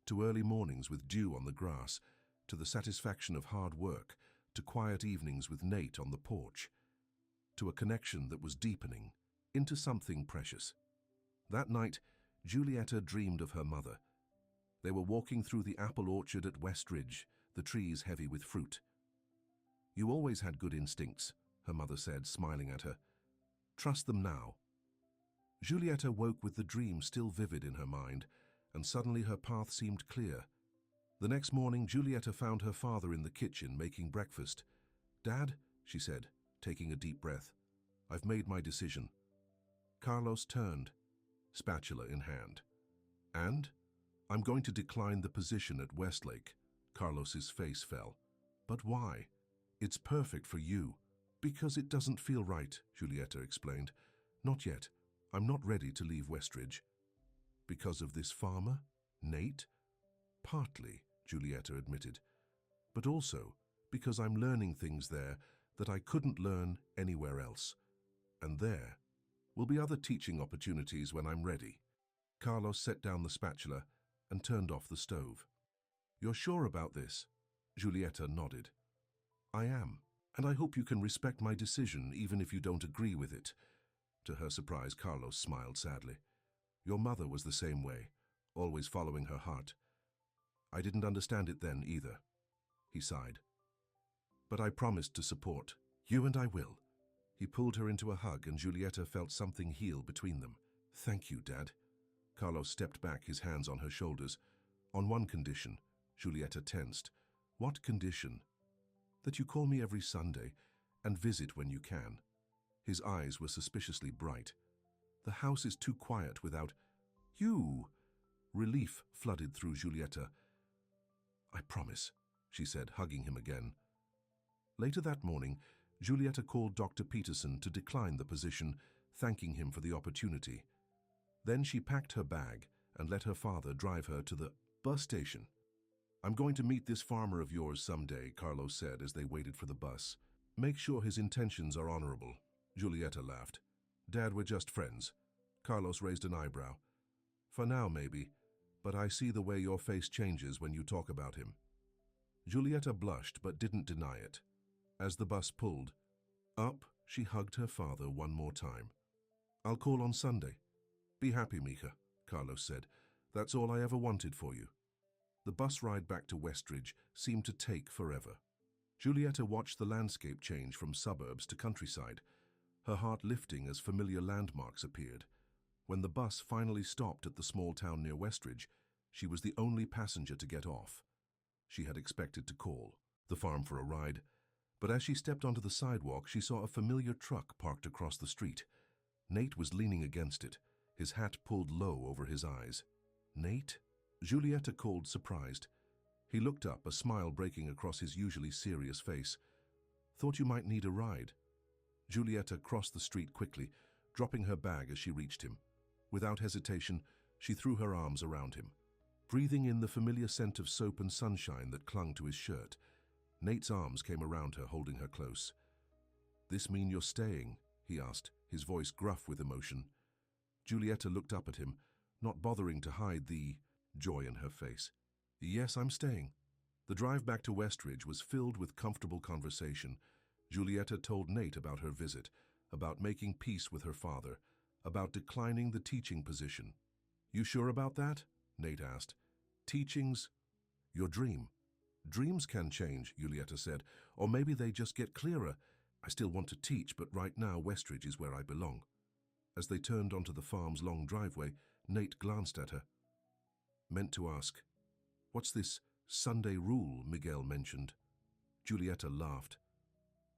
to early mornings with dew on the grass, to the satisfaction of hard work, to quiet evenings with Nate on the porch, to a connection that was deepening into something precious. That night, Giulietta dreamed of her mother. They were walking through the apple orchard at Westridge, the trees heavy with fruit. "You always had good instincts," her mother said, smiling at her. "Trust them now." Giulietta woke with the dream still vivid in her mind, and suddenly her path seemed clear. The next morning, Giulietta found her father in the kitchen making breakfast. "Dad," she said, taking a deep breath, "I've made my decision." Carlos turned, spatula in hand. "And? I'm going to decline the position at Westlake." Carlos's face fell. "But why?" "It's perfect for you." "Because it doesn't feel right," Giulietta explained. "Not yet. I'm not ready to leave Westridge." "Because of this farmer? Nate?" "Partly," Giulietta admitted. "But also because I'm learning things there that I couldn't learn anywhere else. And there will be other teaching opportunities when I'm ready." Carlos set down the spatula and turned off the stove. "You're sure about this?" Giulietta nodded. "I am, and I hope you can respect my decision even if you don't agree with it." To her surprise, Carlos smiled sadly. "Your mother was the same way, always following her heart. I didn't understand it then either." He sighed. "But I promised to support you, and I will." He pulled her into a hug, and Giulietta felt something heal between them. "Thank you, Dad." Carlos stepped back, his hands on her shoulders. "On one condition." Giulietta tensed. "What condition?" "That you call me every Sunday and visit when you can." His eyes were suspiciously bright. "The house is too quiet without you." Relief flooded through Giulietta. "I promise," she said, hugging him again. Later that morning, Giulietta called Dr. Peterson to decline the position, thanking him for the opportunity. Then she packed her bag and let her father drive her to the bus station. "I'm going to meet this farmer of yours someday," Carlos said as they waited for the bus. "Make sure his intentions are honorable." Giulietta laughed. "Dad, we're just friends." Carlos raised an eyebrow. "For now, maybe, but I see the way your face changes when you talk about him." Giulietta blushed but didn't deny it. As the bus pulled up, she hugged her father one more time. "I'll call on Sunday." "Be happy, Mika," Carlos said. "That's all I ever wanted for you." The bus ride back to Westridge seemed to take forever. Giulietta watched the landscape change from suburbs to countryside, her heart lifting as familiar landmarks appeared. When the bus finally stopped at the small town near Westridge, she was the only passenger to get off. She had expected to call the farm for a ride, but as she stepped onto the sidewalk, she saw a familiar truck parked across the street. Nate was leaning against it, his hat pulled low over his eyes. "Nate?" Giulietta called, surprised. He looked up, a smile breaking across his usually serious face. "Thought you might need a ride." Giulietta crossed the street quickly, dropping her bag as she reached him. Without hesitation, she threw her arms around him. Breathing in the familiar scent of soap and sunshine that clung to his shirt, Nate's arms came around her, holding her close. "This mean you're staying?" he asked, his voice gruff with emotion. Giulietta looked up at him, not bothering to hide the joy in her face. "Yes, I'm staying." The drive back to Westridge was filled with comfortable conversation. Giulietta told Nate about her visit, about making peace with her father, about declining the teaching position. "You sure about that?" Nate asked. "Teaching's your dream." "Dreams can change," Giulietta said, "or maybe they just get clearer. I still want to teach, but right now Westridge is where I belong." As they turned onto the farm's long driveway, Nate glanced at her. "Meant to ask, what's this Sunday rule Miguel mentioned?" Giulietta laughed.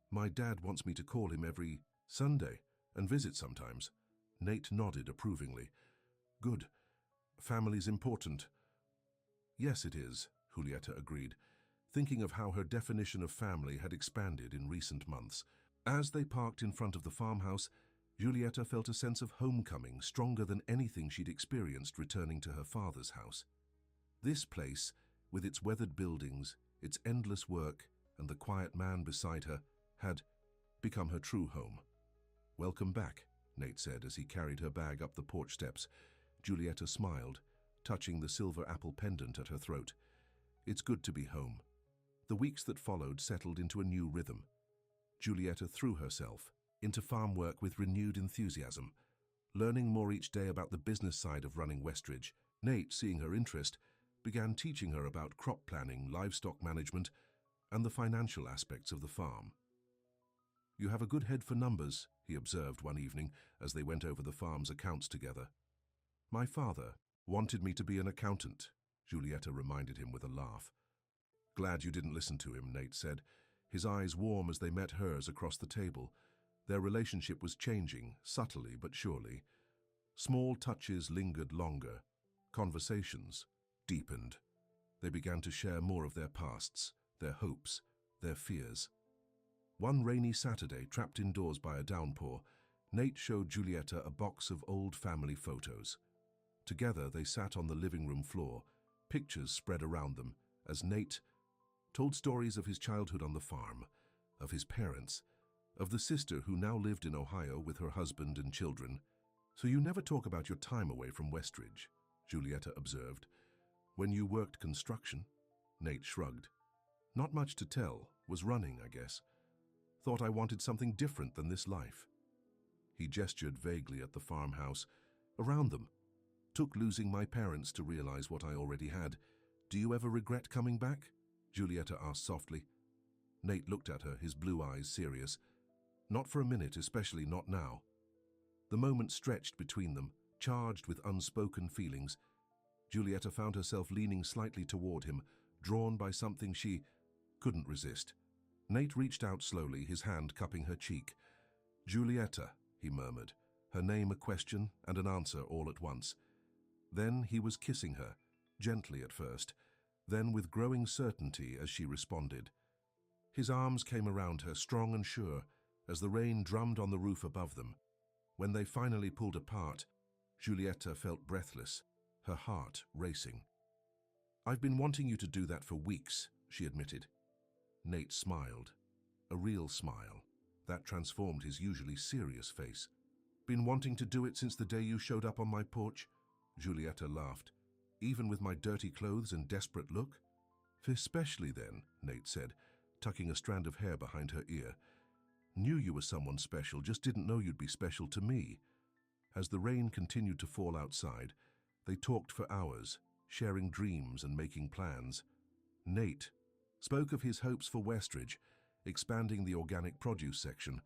"My dad wants me to call him every Sunday and visit sometimes." Nate nodded approvingly. "Good. Family's important." "Yes, it is," Giulietta agreed, thinking of how her definition of family had expanded in recent months. As they parked in front of the farmhouse, Giulietta felt a sense of homecoming stronger than anything she'd experienced returning to her father's house. This place, with its weathered buildings, its endless work, and the quiet man beside her had become her true home. "Welcome back," Nate said as he carried her bag up the porch steps. Giulietta smiled, touching the silver apple pendant at her throat. "It's good to be home." The weeks that followed settled into a new rhythm. Giulietta threw herself into farm work with renewed enthusiasm, learning more each day about the business side of running Westridge. Nate, seeing her interest, began teaching her about crop planning, livestock management, and the financial aspects of the farm. "You have a good head for numbers," he observed one evening as they went over the farm's accounts together. "My father wanted me to be an accountant," Giulietta reminded him with a laugh. "Glad you didn't listen to him," Nate said, his eyes warm as they met hers across the table. Their relationship was changing, subtly but surely. Small touches lingered longer. Conversations deepened. They began to share more of their pasts, their hopes, their fears. One rainy Saturday, trapped indoors by a downpour, Nate showed Giulietta a box of old family photos. Together they sat on the living room floor, pictures spread around them, as Nate told stories of his childhood on the farm, of his parents, of the sister who now lived in Ohio with her husband and children. "So you never talk about your time away from Westridge," Giulietta observed. "When you worked construction?" Nate shrugged. "Not much to tell. Was running, I guess. Thought I wanted something different than this life." He gestured vaguely at the farmhouse. "Around them. Took losing my parents to realize what I already had. Do you ever regret coming back?" Giulietta asked softly. Nate looked at her, his blue eyes serious. "Not for a minute, especially not now." The moment stretched between them, charged with unspoken feelings. Giulietta found herself leaning slightly toward him, drawn by something she couldn't resist. Nate reached out slowly, his hand cupping her cheek. "Giulietta," he murmured, her name a question and an answer all at once. Then he was kissing her, gently at first, then with growing certainty as she responded. His arms came around her, strong and sure, as the rain drummed on the roof above them. When they finally pulled apart, Giulietta felt breathless, her heart racing. "I've been wanting you to do that for weeks," she admitted. Nate smiled, a real smile that transformed his usually serious face. "Been wanting to do it since the day you showed up on my porch?" Giulietta laughed. "Even with my dirty clothes and desperate look?" "Especially then," Nate said, tucking a strand of hair behind her ear. "Knew you were someone special, just didn't know you'd be special to me." As the rain continued to fall outside, they talked for hours, sharing dreams and making plans. Nate spoke of his hopes for Westridge, expanding the organic produce section,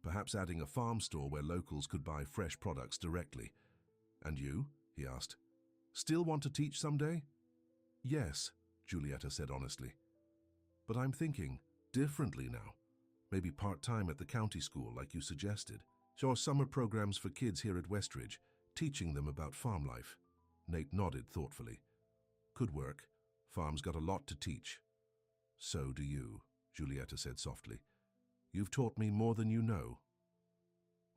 perhaps adding a farm store where locals could buy fresh products directly. "And you?" he asked. "Still want to teach someday?" "Yes," Giulietta said honestly. "But I'm thinking differently now. Maybe part-time at the county school like you suggested. Or summer programs for kids here at Westridge, teaching them about farm life." Nate nodded thoughtfully. "Could work. Farm's got a lot to teach." "So do you," Giulietta said softly. "You've taught me more than you know."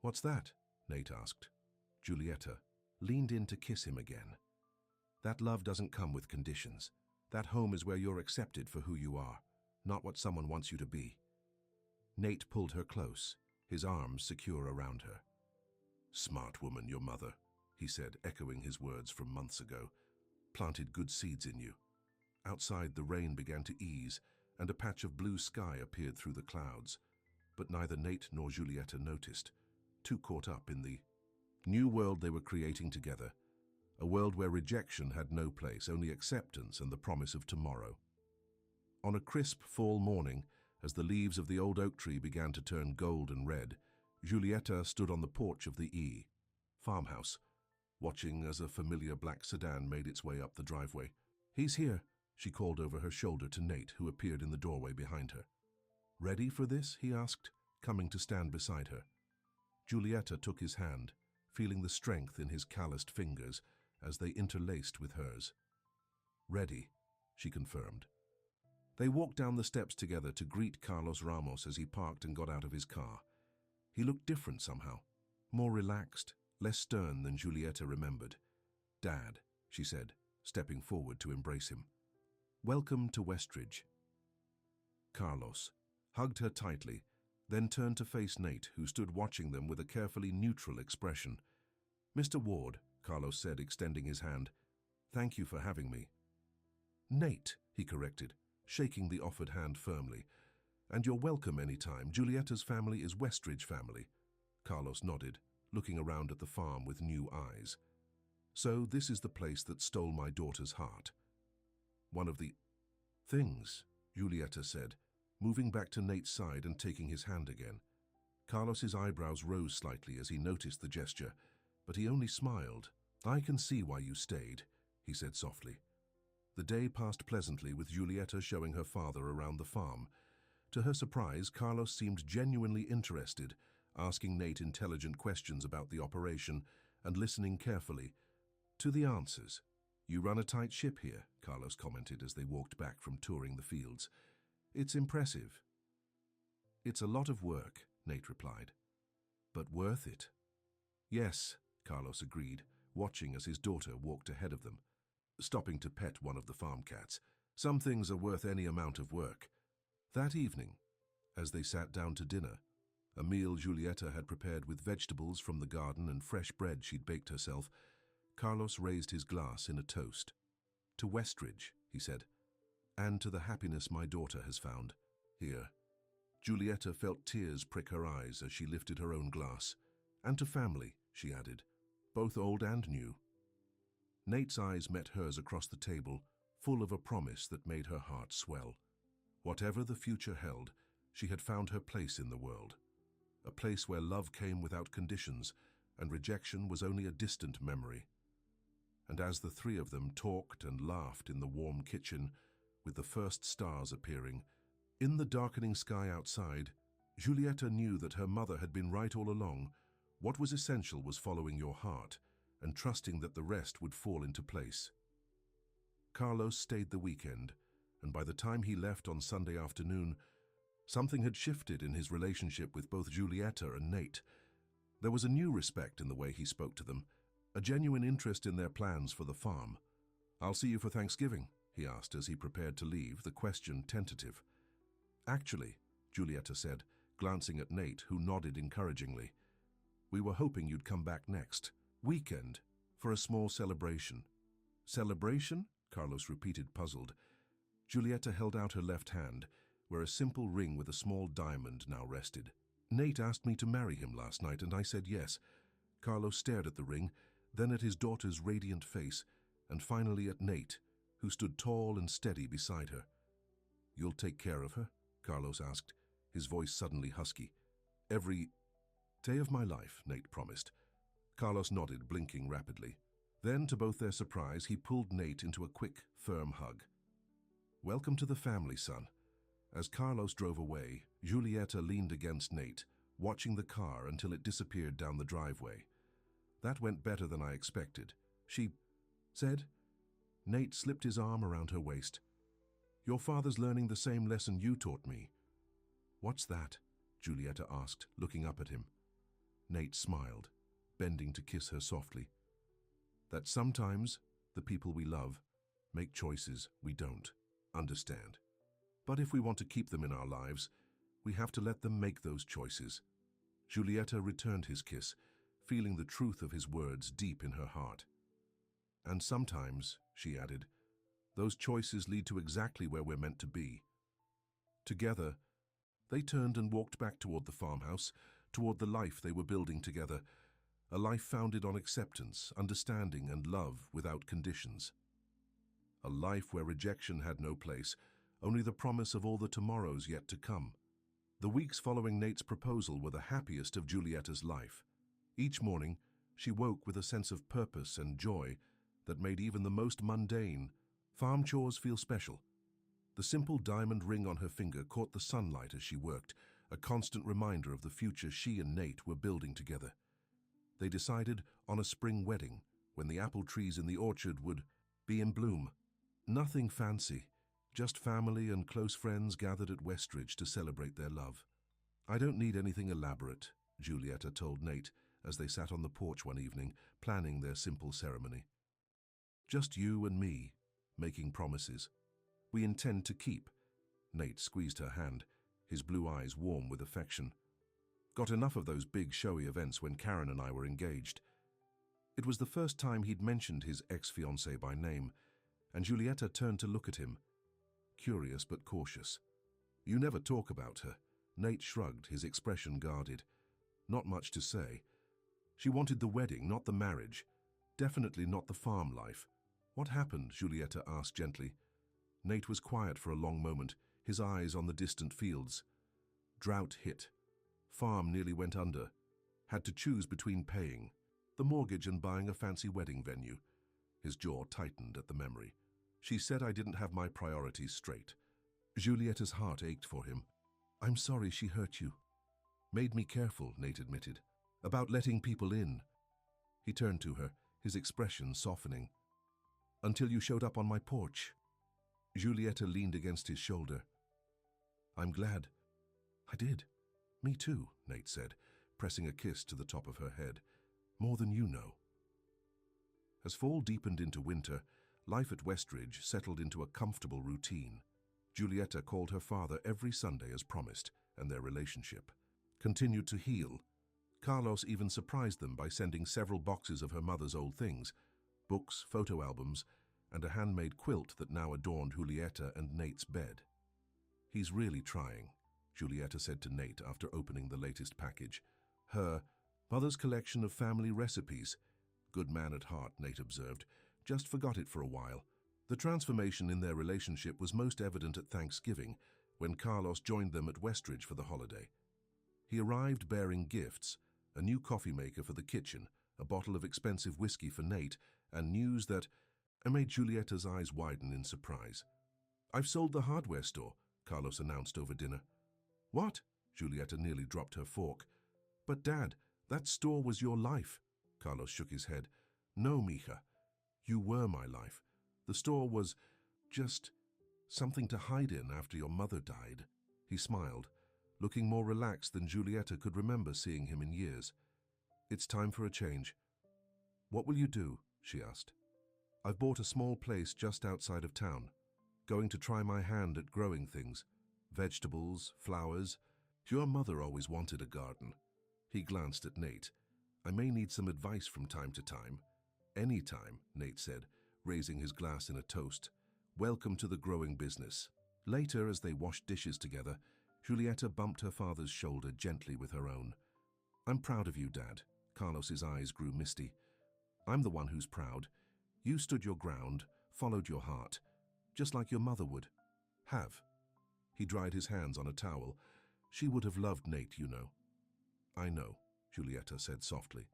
"What's that?" Nate asked. Giulietta leaned in to kiss him again. "That love doesn't come with conditions. That home is where you're accepted for who you are, not what someone wants you to be." Nate pulled her close, his arms secure around her. "Smart woman, your mother," he said, echoing his words from months ago. "Planted good seeds in you." Outside, the rain began to ease, and a patch of blue sky appeared through the clouds. But neither Nate nor Giulietta noticed, too caught up in the new world they were creating together. A world where rejection had no place, only acceptance and the promise of tomorrow. On a crisp fall morning, as the leaves of the old oak tree began to turn gold and red, Giulietta stood on the porch of the farmhouse, watching as a familiar black sedan made its way up the driveway. "He's here," she called over her shoulder to Nate, who appeared in the doorway behind her. "Ready for this?" he asked, coming to stand beside her. Giulietta took his hand, feeling the strength in his calloused fingers as they interlaced with hers. "Ready," she confirmed. They walked down the steps together to greet Carlos Ramos as he parked and got out of his car. He looked different somehow, more relaxed, less stern than Giulietta remembered. "Dad," she said, stepping forward to embrace him. "Welcome to Westridge." Carlos, hugged her tightly, then turned to face Nate, who stood watching them with a carefully neutral expression. "Mr. Ward," Carlos said, extending his hand, "thank you for having me." "Nate," he corrected, shaking the offered hand firmly. "And you're welcome any time. Giulietta's family is Westridge family." Carlos nodded, looking around at the farm with new eyes. "So this is the place that stole my daughter's heart." "One of the things," Giulietta said, moving back to Nate's side and taking his hand again. Carlos's eyebrows rose slightly as he noticed the gesture, but he only smiled. "I can see why you stayed," he said softly. The day passed pleasantly with Giulietta showing her father around the farm. To her surprise, Carlos seemed genuinely interested, asking Nate intelligent questions about the operation and listening carefully to the answers. "You run a tight ship here," Carlos commented as they walked back from touring the fields. "It's impressive." "It's a lot of work," Nate replied. "But worth it." "Yes," Carlos agreed, watching as his daughter walked ahead of them, stopping to pet one of the farm cats. "Some things are worth any amount of work." That evening, as they sat down to dinner, a meal Giulietta had prepared with vegetables from the garden and fresh bread she'd baked herself, Carlos raised his glass in a toast. "To Westridge," he said, "and to the happiness my daughter has found here." Giulietta felt tears prick her eyes as she lifted her own glass. "And to family," she added, "both old and new." Nate's eyes met hers across the table, full of a promise that made her heart swell. Whatever the future held, she had found her place in the world. A place where love came without conditions and rejection was only a distant memory. And as the three of them talked and laughed in the warm kitchen, with the first stars appearing, in the darkening sky outside, Giulietta knew that her mother had been right all along. What was essential was following your heart and trusting that the rest would fall into place. Carlos stayed the weekend, and by the time he left on Sunday afternoon, something had shifted in his relationship with both Giulietta and Nate. There was a new respect in the way he spoke to them, a genuine interest in their plans for the farm. "I'll see you for Thanksgiving," he asked as he prepared to leave, the question tentative. "Actually," Giulietta said, glancing at Nate, who nodded encouragingly, "we were hoping you'd come back next weekend for a small celebration." "Celebration?" Carlos repeated, puzzled. Giulietta held out her left hand, where a simple ring with a small diamond now rested. "Nate asked me to marry him last night, and I said yes." Carlos stared at the ring, then at his daughter's radiant face, and finally at Nate, who stood tall and steady beside her. "You'll take care of her?" Carlos asked, his voice suddenly husky. "Every day of my life," Nate promised. Carlos nodded, blinking rapidly. Then, to both their surprise, he pulled Nate into a quick, firm hug. "Welcome to the family, son." As Carlos drove away, Giulietta leaned against Nate, watching the car until it disappeared down the driveway. "That went better than I expected," she said. Nate slipped his arm around her waist. "Your father's learning the same lesson you taught me." "What's that?" Giulietta asked, looking up at him. Nate smiled, bending to kiss her softly. "That sometimes the people we love make choices we don't understand. But if we want to keep them in our lives, we have to let them make those choices." Giulietta returned his kiss, feeling the truth of his words deep in her heart. "And sometimes," she added, "those choices lead to exactly where we're meant to be." Together, they turned and walked back toward the farmhouse, toward the life they were building together, a life founded on acceptance, understanding, and love without conditions. A life where rejection had no place, only the promise of all the tomorrows yet to come. The weeks following Nate's proposal were the happiest of Giulietta's life. Each morning, she woke with a sense of purpose and joy that made even the most mundane farm chores feel special. The simple diamond ring on her finger caught the sunlight as she worked, a constant reminder of the future she and Nate were building together. They decided on a spring wedding, when the apple trees in the orchard would be in bloom. Nothing fancy, just family and close friends gathered at Westridge to celebrate their love. "I don't need anything elaborate," Giulietta told Nate as they sat on the porch one evening, planning their simple ceremony. "Just you and me, making promises we intend to keep." Nate squeezed her hand, his blue eyes warm with affection. Got enough of those big showy events when Karen and I were engaged. It was the first time he'd mentioned his ex-fiancée by name, and Giulietta turned to look at him, curious but cautious. You never talk about her. Nate shrugged, his expression guarded. Not much to say. She wanted the wedding, not the marriage. Definitely not the farm life. What happened? Giulietta asked gently. Nate was quiet for a long moment, his eyes on the distant fields. Drought hit. Farm nearly went under. Had to choose between paying the mortgage and buying a fancy wedding venue. His jaw tightened at the memory. She said I didn't have my priorities straight. Giulietta's heart ached for him. I'm sorry she hurt you. Made me careful, Nate admitted. About letting people in. He turned to her, his expression softening. Until you showed up on my porch. Giulietta leaned against his shoulder. I'm glad. I did. Me too, Nate said, pressing a kiss to the top of her head. More than you know. As fall deepened into winter, life at Westridge settled into a comfortable routine. Giulietta called her father every Sunday as promised, and their relationship continued to heal. Carlos even surprised them by sending several boxes of her mother's old things, books, photo albums, and a handmade quilt that now adorned Giulietta and Nate's bed. He's really trying, Giulietta said to Nate after opening the latest package. Her mother's collection of family recipes. Good man at heart, Nate observed. Just forgot it for a while. The transformation in their relationship was most evident at Thanksgiving, when Carlos joined them at Westridge for the holiday. He arrived bearing gifts, a new coffee maker for the kitchen, a bottle of expensive whiskey for Nate, and news that made Giulietta's eyes widen in surprise. I've sold the hardware store, Carlos announced over dinner. What? Giulietta nearly dropped her fork. But Dad, that store was your life. Carlos shook his head. No, Mija. You were my life. The store was just something to hide in after your mother died. He smiled, looking more relaxed than Giulietta could remember seeing him in years. It's time for a change. What will you do? She asked. I've bought a small place just outside of town. Going to try my hand at growing things. Vegetables, flowers. Your mother always wanted a garden. He glanced at Nate. I may need some advice from time to time. Any time, Nate said, raising his glass in a toast. Welcome to the growing business. Later, as they washed dishes together, Giulietta bumped her father's shoulder gently with her own. I'm proud of you, Dad. Carlos's eyes grew misty. I'm the one who's proud. You stood your ground, followed your heart, just like your mother would. Have. He dried his hands on a towel. She would have loved Nate, you know. I know, Giulietta said softly.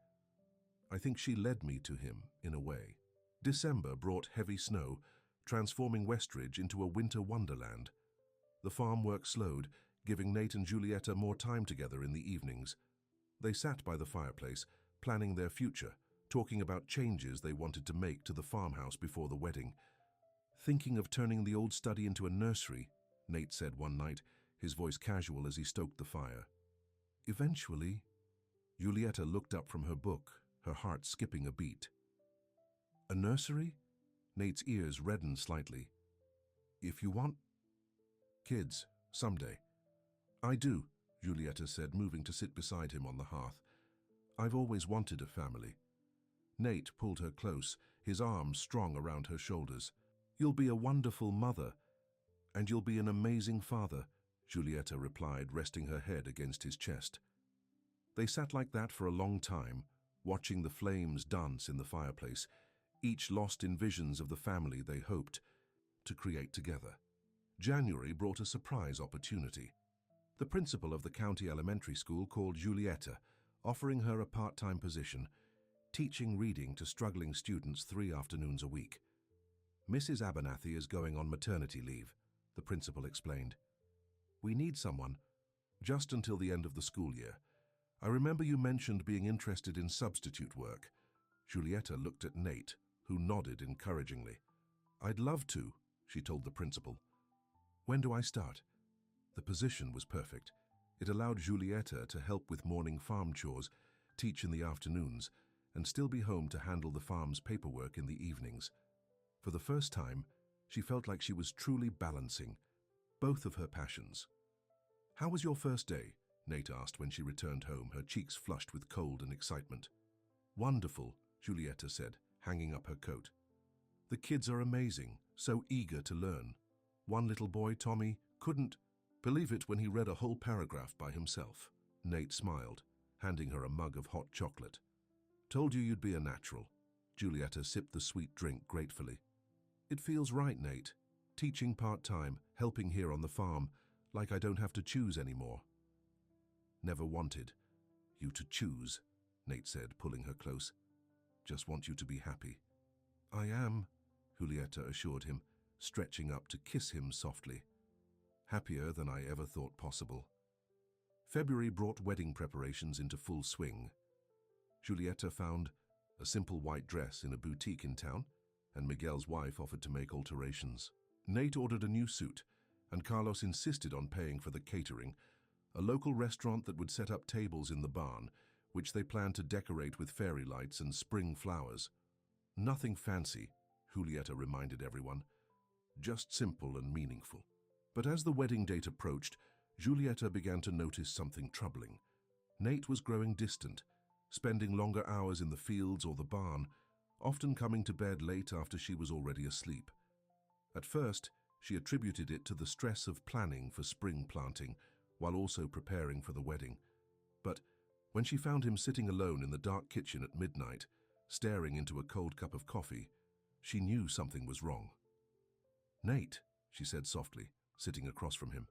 I think she led me to him, in a way. December brought heavy snow, transforming Westridge into a winter wonderland. The farm work slowed, giving Nate and Giulietta more time together in the evenings. They sat by the fireplace, planning their future, talking about changes they wanted to make to the farmhouse before the wedding. Thinking of turning the old study into a nursery, Nate said one night, his voice casual as he stoked the fire. Eventually, Giulietta looked up from her book, her heart skipping a beat. A nursery? Nate's ears reddened slightly. If you want kids, someday. I do, Giulietta said, moving to sit beside him on the hearth. I've always wanted a family. Nate pulled her close, his arms strong around her shoulders. You'll be a wonderful mother, and you'll be an amazing father, Giulietta replied, resting her head against his chest. They sat like that for a long time, watching the flames dance in the fireplace, each lost in visions of the family they hoped to create together. January brought a surprise opportunity. The principal of the county elementary school called Giulietta, offering her a part-time position, teaching reading to struggling students 3 afternoons a week. Mrs. Abernathy is going on maternity leave, the principal explained. We need someone, just until the end of the school year. I remember you mentioned being interested in substitute work. Giulietta looked at Nate, who nodded encouragingly. I'd love to, she told the principal. When do I start? The position was perfect. It allowed Giulietta to help with morning farm chores, teach in the afternoons, and still be home to handle the farm's paperwork in the evenings. For the first time, she felt like she was truly balancing both of her passions. "How was your first day?" Nate asked when she returned home, her cheeks flushed with cold and excitement. "Wonderful," Julieta said, hanging up her coat. "The kids are amazing, so eager to learn. One little boy, Tommy, couldn't believe it when he read a whole paragraph by himself." Nate smiled, handing her a mug of hot chocolate. "Told you you'd be a natural." Julieta sipped the sweet drink gratefully. "It feels right, Nate. Teaching part-time, helping here on the farm, like I don't have to choose anymore." "Never wanted you to choose," Nate said, pulling her close. "Just want you to be happy." "I am," Julieta assured him, stretching up to kiss him softly. "Happier than I ever thought possible." February brought wedding preparations into full swing. Julieta found a simple white dress in a boutique in town, and Miguel's wife offered to make alterations. Nate ordered a new suit, and Carlos insisted on paying for the catering, a local restaurant that would set up tables in the barn, which they planned to decorate with fairy lights and spring flowers. "Nothing fancy," Julieta reminded everyone, "just simple and meaningful." But as the wedding date approached, Julieta began to notice something troubling. Nate was growing distant, spending longer hours in the fields or the barn, often coming to bed late after she was already asleep. At first, she attributed it to the stress of planning for spring planting while also preparing for the wedding. But when she found him sitting alone in the dark kitchen at midnight, staring into a cold cup of coffee, she knew something was wrong. "Nate," she said softly, sitting across from him.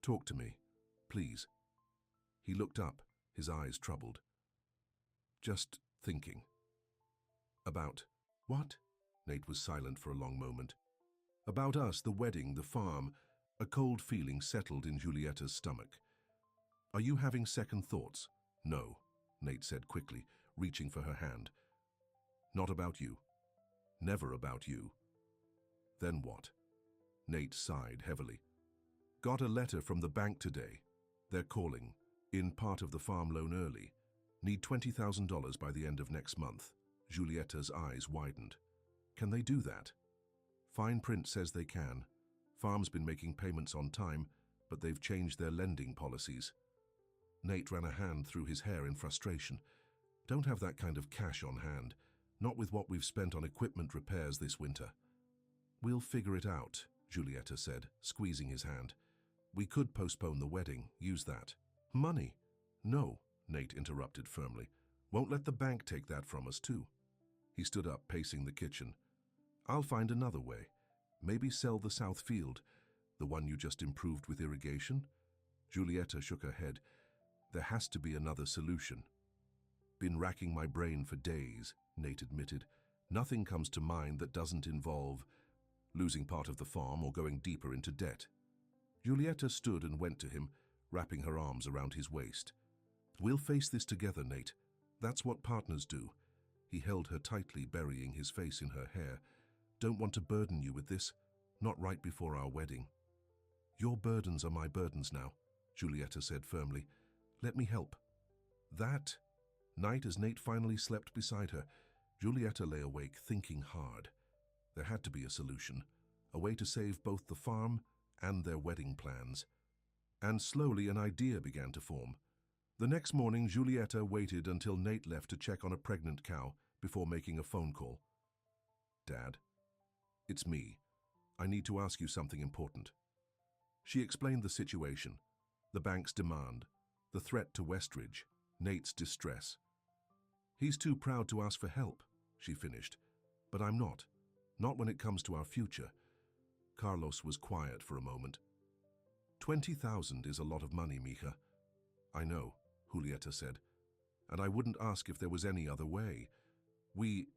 "Talk to me, please." He looked up, his eyes troubled. "Just thinking." "About what?" Nate was silent for a long moment. "About us, the wedding, the farm." A cold feeling settled in Julieta's stomach. "Are you having second thoughts?" "No," Nate said quickly, reaching for her hand. "Not about you. Never about you." "Then what?" Nate sighed heavily. "Got a letter from the bank today. They're calling. In part of the farm loan early. Need $20,000 by the end of next month." Julieta's eyes widened. "Can they do that?" "Fine print says they can. Farm's been making payments on time, but they've changed their lending policies." Nate ran a hand through his hair in frustration. "Don't have that kind of cash on hand, not with what we've spent on equipment repairs this winter." "We'll figure it out," Julieta said, squeezing his hand. "We could postpone the wedding, use that." "Money?" "No," Nate interrupted firmly. "Won't let the bank take that from us too." He stood up, pacing the kitchen. "I'll find another way. Maybe sell the south field, the one you just improved with irrigation?" Julieta shook her head. "There has to be another solution." "Been racking my brain for days," Nate admitted. "Nothing comes to mind that doesn't involve losing part of the farm or going deeper into debt." Julieta stood and went to him, wrapping her arms around his waist. "We'll face this together, Nate. That's what partners do." He held her tightly, burying his face in her hair. "Don't want to burden you with this, not right before our wedding." "Your burdens are my burdens now," Julieta said firmly. "Let me help." That night, as Nate finally slept beside her, Julieta lay awake, thinking hard. There had to be a solution, a way to save both the farm and their wedding plans. And slowly an idea began to form. The next morning, Julieta waited until Nate left to check on a pregnant cow before making a phone call. "Dad, it's me. I need to ask you something important." She explained the situation, the bank's demand, the threat to Westridge, Nate's distress. "He's too proud to ask for help," she finished. "But I'm not. Not when it comes to our future." Carlos was quiet for a moment. $20,000 is a lot of money, Mija." "I know," Julieta said. "And I wouldn't ask if there was any other way. We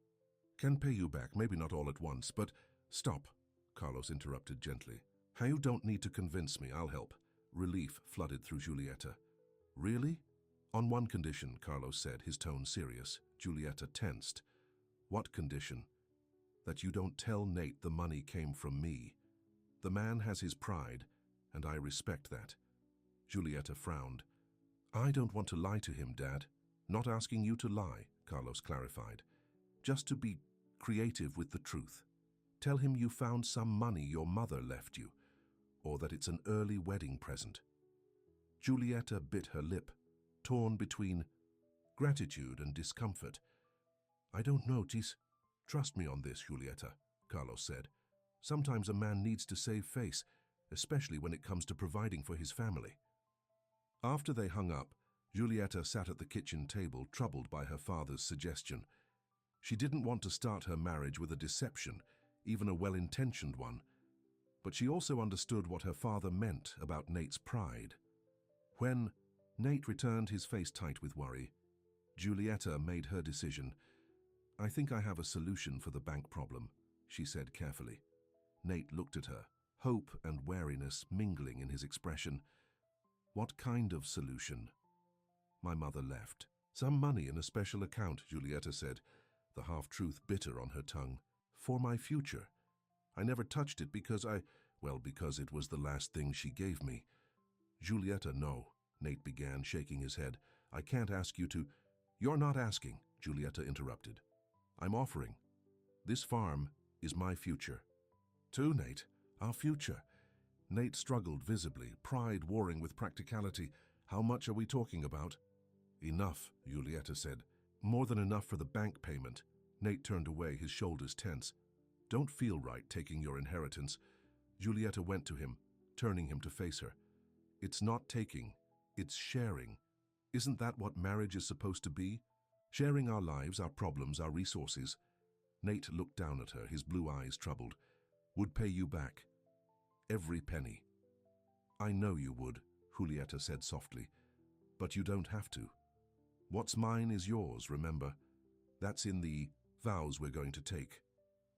can pay you back, maybe not all at once, but—" "Stop," Carlos interrupted gently. "You don't need to convince me, I'll help." Relief flooded through Julieta. "Really?" "On one condition," Carlos said, his tone serious. Julieta tensed. "What condition?" "That you don't tell Nate the money came from me. The man has his pride, and I respect that." Julieta frowned. "I don't want to lie to him, Dad. Not asking you to lie," Carlos clarified. "Just to be creative with the truth. Tell him you found some money your mother left you. or that it's an early wedding present. Giulietta bit her lip, torn between gratitude and discomfort. I don't know, Tis. Trust me on this, Giulietta, Carlos said. Sometimes a man needs to save face, especially when it comes to providing for his family. After they hung up, Giulietta sat at the kitchen table, troubled by her father's suggestion. She didn't want to start her marriage with a deception, even a well-intentioned one. But she also understood what her father meant about Nate's pride. When Nate returned, his face tight with worry, Giulietta made her decision. I think I have a solution for the bank problem, she said carefully. Nate looked at her, hope and wariness mingling in his expression. What kind of solution? My mother left. Some money in a special account, Giulietta said, the half-truth bitter on her tongue. For my future. I never touched it because because it was the last thing she gave me. Giulietta, no, Nate began, shaking his head. I can't ask you to. You're not asking, Giulietta interrupted. I'm offering. This farm is my future. Too, Nate, our future. Nate struggled visibly, pride warring with practicality. How much are we talking about? Enough, Giulietta said. More than enough for the bank payment. Nate turned away, his shoulders tense. Don't feel right taking your inheritance. Giulietta went to him, turning him to face her. It's not taking, it's sharing. Isn't that what marriage is supposed to be? Sharing our lives, our problems, our resources. Nate looked down at her, his blue eyes troubled. Would pay you back. Every penny. I know you would, Giulietta said softly. But you don't have to. What's mine is yours, remember? That's in the vows we're going to take.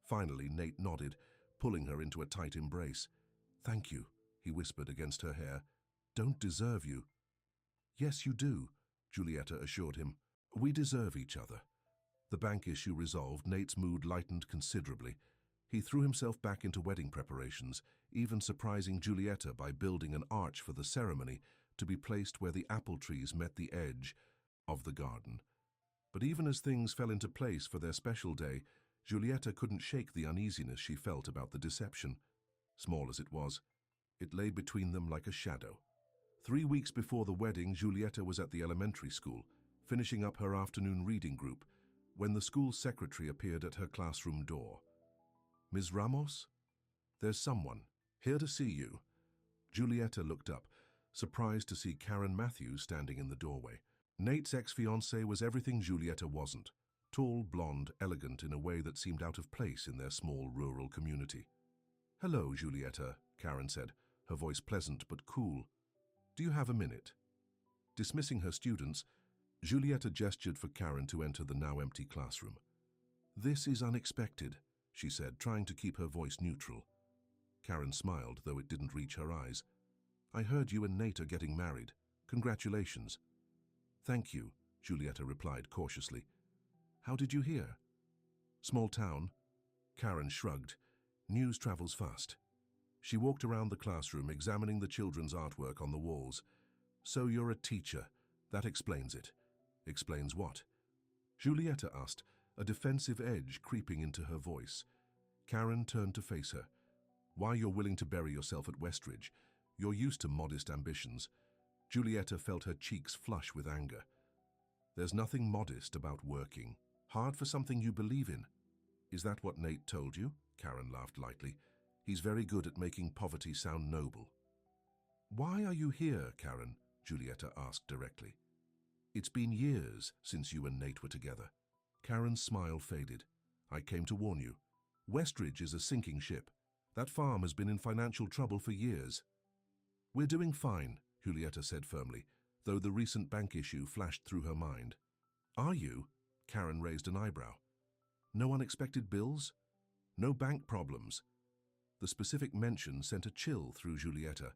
Finally, Nate nodded, pulling her into a tight embrace. Thank you, he whispered against her hair. Don't deserve you. Yes, you do, Giulietta assured him. We deserve each other. The bank issue resolved, Nate's mood lightened considerably. He threw himself back into wedding preparations, even surprising Giulietta by building an arch for the ceremony to be placed where the apple trees met the edge of the garden. But even as things fell into place for their special day, Giulietta couldn't shake the uneasiness she felt about the deception. Small as it was, it lay between them like a shadow. 3 weeks before the wedding, Giulietta was at the elementary school, finishing up her afternoon reading group, when the school secretary appeared at her classroom door. Ms. Ramos? There's someone here to see you. Giulietta looked up, surprised to see Karen Matthews standing in the doorway. Nate's ex-fiancée was everything Giulietta wasn't. Tall, blonde, elegant in a way that seemed out of place in their small rural community. Hello, Giulietta, Karen said, her voice pleasant but cool. Do you have a minute? Dismissing her students, Giulietta gestured for Karen to enter the now empty classroom. This is unexpected, she said, trying to keep her voice neutral. Karen smiled, though it didn't reach her eyes. I heard you and Nate are getting married. Congratulations. Thank you, Giulietta replied cautiously. How did you hear? Small town. Karen shrugged. News travels fast. She walked around the classroom, examining the children's artwork on the walls. So you're a teacher. That explains it. Explains what? Giulietta asked, a defensive edge creeping into her voice. Karen turned to face her. Why you're willing to bury yourself at Westridge? You're used to modest ambitions. Giulietta felt her cheeks flush with anger. There's nothing modest about working. Hard for something you believe in. Is that what Nate told you? Karen laughed lightly. He's very good at making poverty sound noble. Why are you here, Karen? Giulietta asked directly. It's been years since you and Nate were together. Karen's smile faded. I came to warn you. Westridge is a sinking ship. That farm has been in financial trouble for years. We're doing fine, Giulietta said firmly, though the recent bank issue flashed through her mind. Are you? Karen raised an eyebrow. No unexpected bills? No bank problems? The specific mention sent a chill through Giulietta.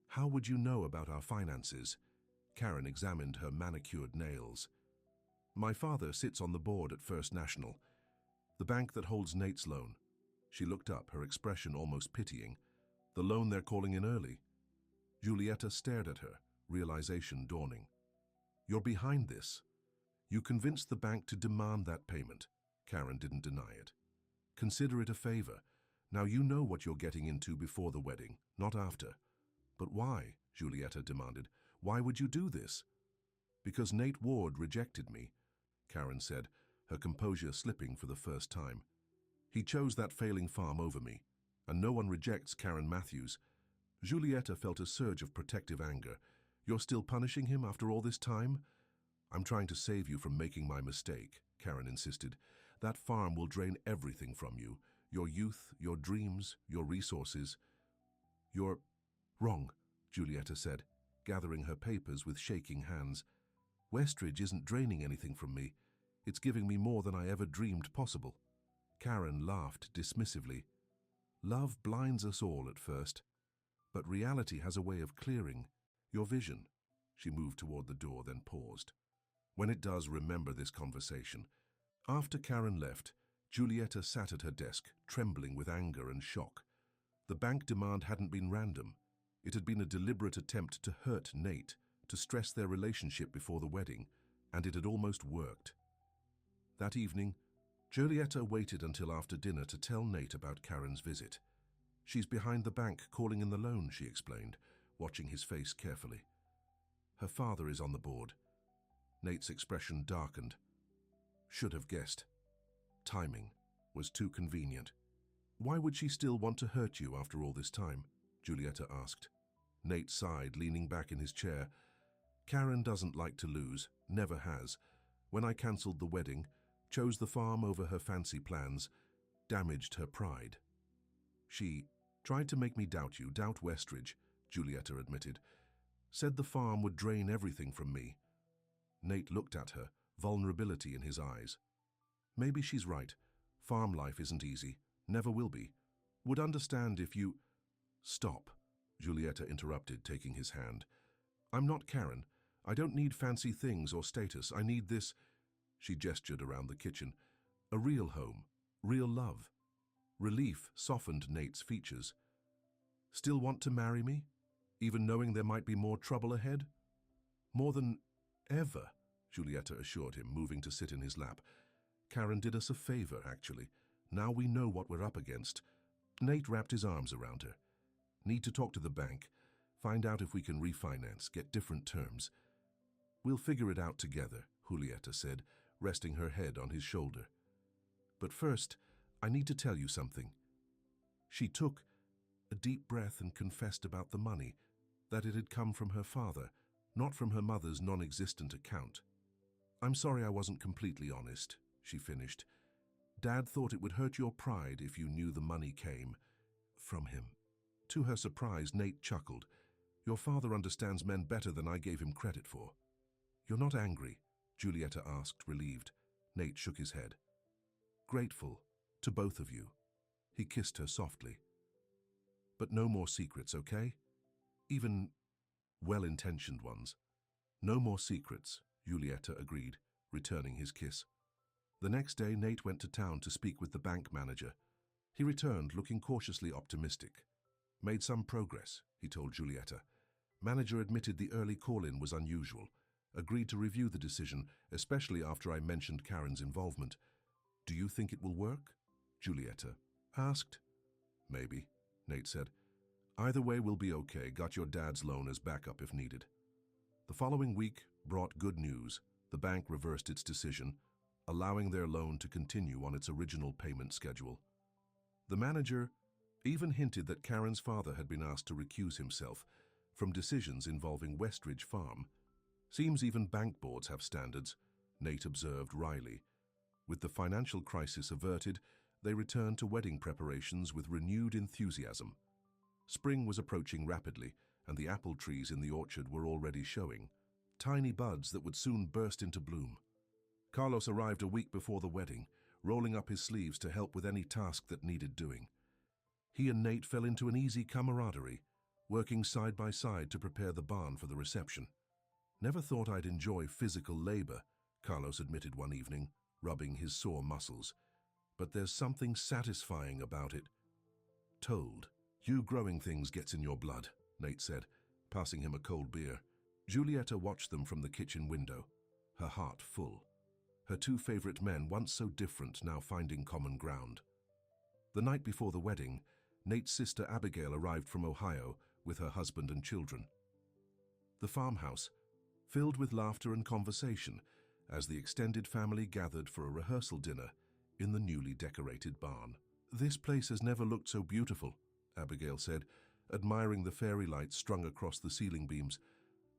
How would you know about our finances? Karen examined her manicured nails. My father sits on the board at First National, the bank that holds Nate's loan. She looked up, her expression almost pitying. The loan they're calling in early. Giulietta stared at her, realization dawning. You're behind this. You convinced the bank to demand that payment. Karen didn't deny it. Consider it a favor. Now you know what you're getting into before the wedding, not after. But why? Giulietta demanded. Why would you do this? Because Nate Ward rejected me, Karen said, her composure slipping for the first time. He chose that failing farm over me, and no one rejects Karen Matthews. Giulietta felt a surge of protective anger. You're still punishing him after all this time? I'm trying to save you from making my mistake, Karen insisted. That farm will drain everything from you. Your youth, your dreams, your resources. You're wrong, Giulietta said, gathering her papers with shaking hands. Westridge isn't draining anything from me. It's giving me more than I ever dreamed possible. Karen laughed dismissively. Love blinds us all at first, but reality has a way of clearing your vision. She moved toward the door, then paused. When it does, remember this conversation. After Karen left, Giulietta sat at her desk, trembling with anger and shock. The bank demand hadn't been random. It had been a deliberate attempt to hurt Nate, to stress their relationship before the wedding, and it had almost worked. That evening, Giulietta waited until after dinner to tell Nate about Karen's visit. She's behind the bank calling in the loan, she explained, watching his face carefully. Her father is on the board. Nate's expression darkened. Should have guessed. Timing was too convenient. Why would she still want to hurt you after all this time? Giulietta asked. Nate sighed, leaning back in his chair. Karen doesn't like to lose, never has. When I cancelled the wedding, chose the farm over her fancy plans, damaged her pride. She tried to make me doubt you, doubt Westridge, Giulietta admitted. Said the farm would drain everything from me. Nate looked at her, vulnerability in his eyes. Maybe she's right. Farm life isn't easy, never will be. Would understand if you... Stop, Giulietta interrupted, taking his hand. I'm not Karen. I don't need fancy things or status. I need this... She gestured around the kitchen. A real home, real love. Relief softened Nate's features. Still want to marry me? Even knowing there might be more trouble ahead? More than ever, Giulietta assured him, moving to sit in his lap. Karen did us a favor, actually. Now we know what we're up against. Nate wrapped his arms around her. Need to talk to the bank. Find out if we can refinance, get different terms. We'll figure it out together, Giulietta said, resting her head on his shoulder. But first, I need to tell you something. She took a deep breath and confessed about the money, that it had come from her father, not from her mother's non-existent account. I'm sorry I wasn't completely honest, she finished. Dad thought it would hurt your pride if you knew the money came from him. To her surprise, Nate chuckled. Your father understands men better than I gave him credit for. You're not angry? Giulietta asked, relieved. Nate shook his head. Grateful, to both of you. He kissed her softly. But no more secrets, okay? Even well-intentioned ones. No more secrets, Giulietta agreed, returning his kiss. The next day, Nate went to town to speak with the bank manager. He returned looking cautiously optimistic. Made some progress, he told Giulietta. Manager admitted the early call-in was unusual. Agreed to review the decision, especially after I mentioned Karen's involvement. Do you think it will work? Giulietta asked. Maybe, Nate said. Either way, we'll be okay. Got your dad's loan as backup if needed. The following week brought good news. The bank reversed its decision, allowing their loan to continue on its original payment schedule. The manager even hinted that Karen's father had been asked to recuse himself from decisions involving Westridge Farm. Seems even bank boards have standards, Nate observed wryly. With the financial crisis averted, they returned to wedding preparations with renewed enthusiasm. Spring was approaching rapidly, and the apple trees in the orchard were already showing tiny buds that would soon burst into bloom. Carlos arrived a week before the wedding, rolling up his sleeves to help with any task that needed doing. He and Nate fell into an easy camaraderie, working side by side to prepare the barn for the reception. Never thought I'd enjoy physical labor, Carlos admitted one evening, rubbing his sore muscles. But there's something satisfying about it. Told. You growing things gets in your blood, Nate said, passing him a cold beer. Giulietta watched them from the kitchen window, her heart full. Her two favorite men, once so different, now finding common ground. The night before the wedding, Nate's sister Abigail arrived from Ohio with her husband and children. The farmhouse, filled with laughter and conversation, as the extended family gathered for a rehearsal dinner in the newly decorated barn. "This place has never looked so beautiful," Abigail said, admiring the fairy lights strung across the ceiling beams.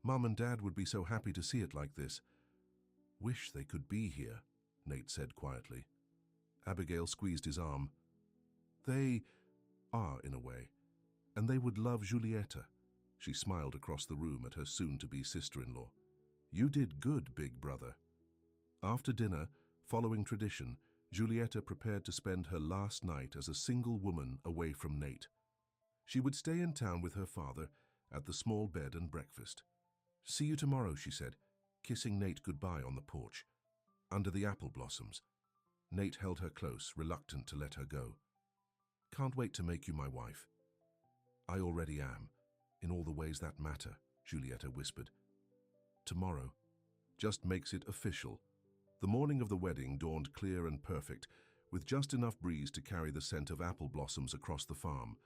"Mum and Dad would be so happy to see it like this." "Wish they could be here," Nate said quietly. Abigail squeezed his arm. "They are, in a way, and they would love Julieta." She smiled across the room at her soon-to-be sister-in-law. "You did good, big brother." After dinner, following tradition, Julieta prepared to spend her last night as a single woman away from Nate. She would stay in town with her father at the small bed and breakfast. "See you tomorrow," she said, kissing Nate goodbye on the porch. Under the apple blossoms, Nate held her close, reluctant to let her go. "Can't wait to make you my wife." "I already am, in all the ways that matter," Julieta whispered. "Tomorrow just makes it official." The morning of the wedding dawned clear and perfect, with just enough breeze to carry the scent of apple blossoms across the farm.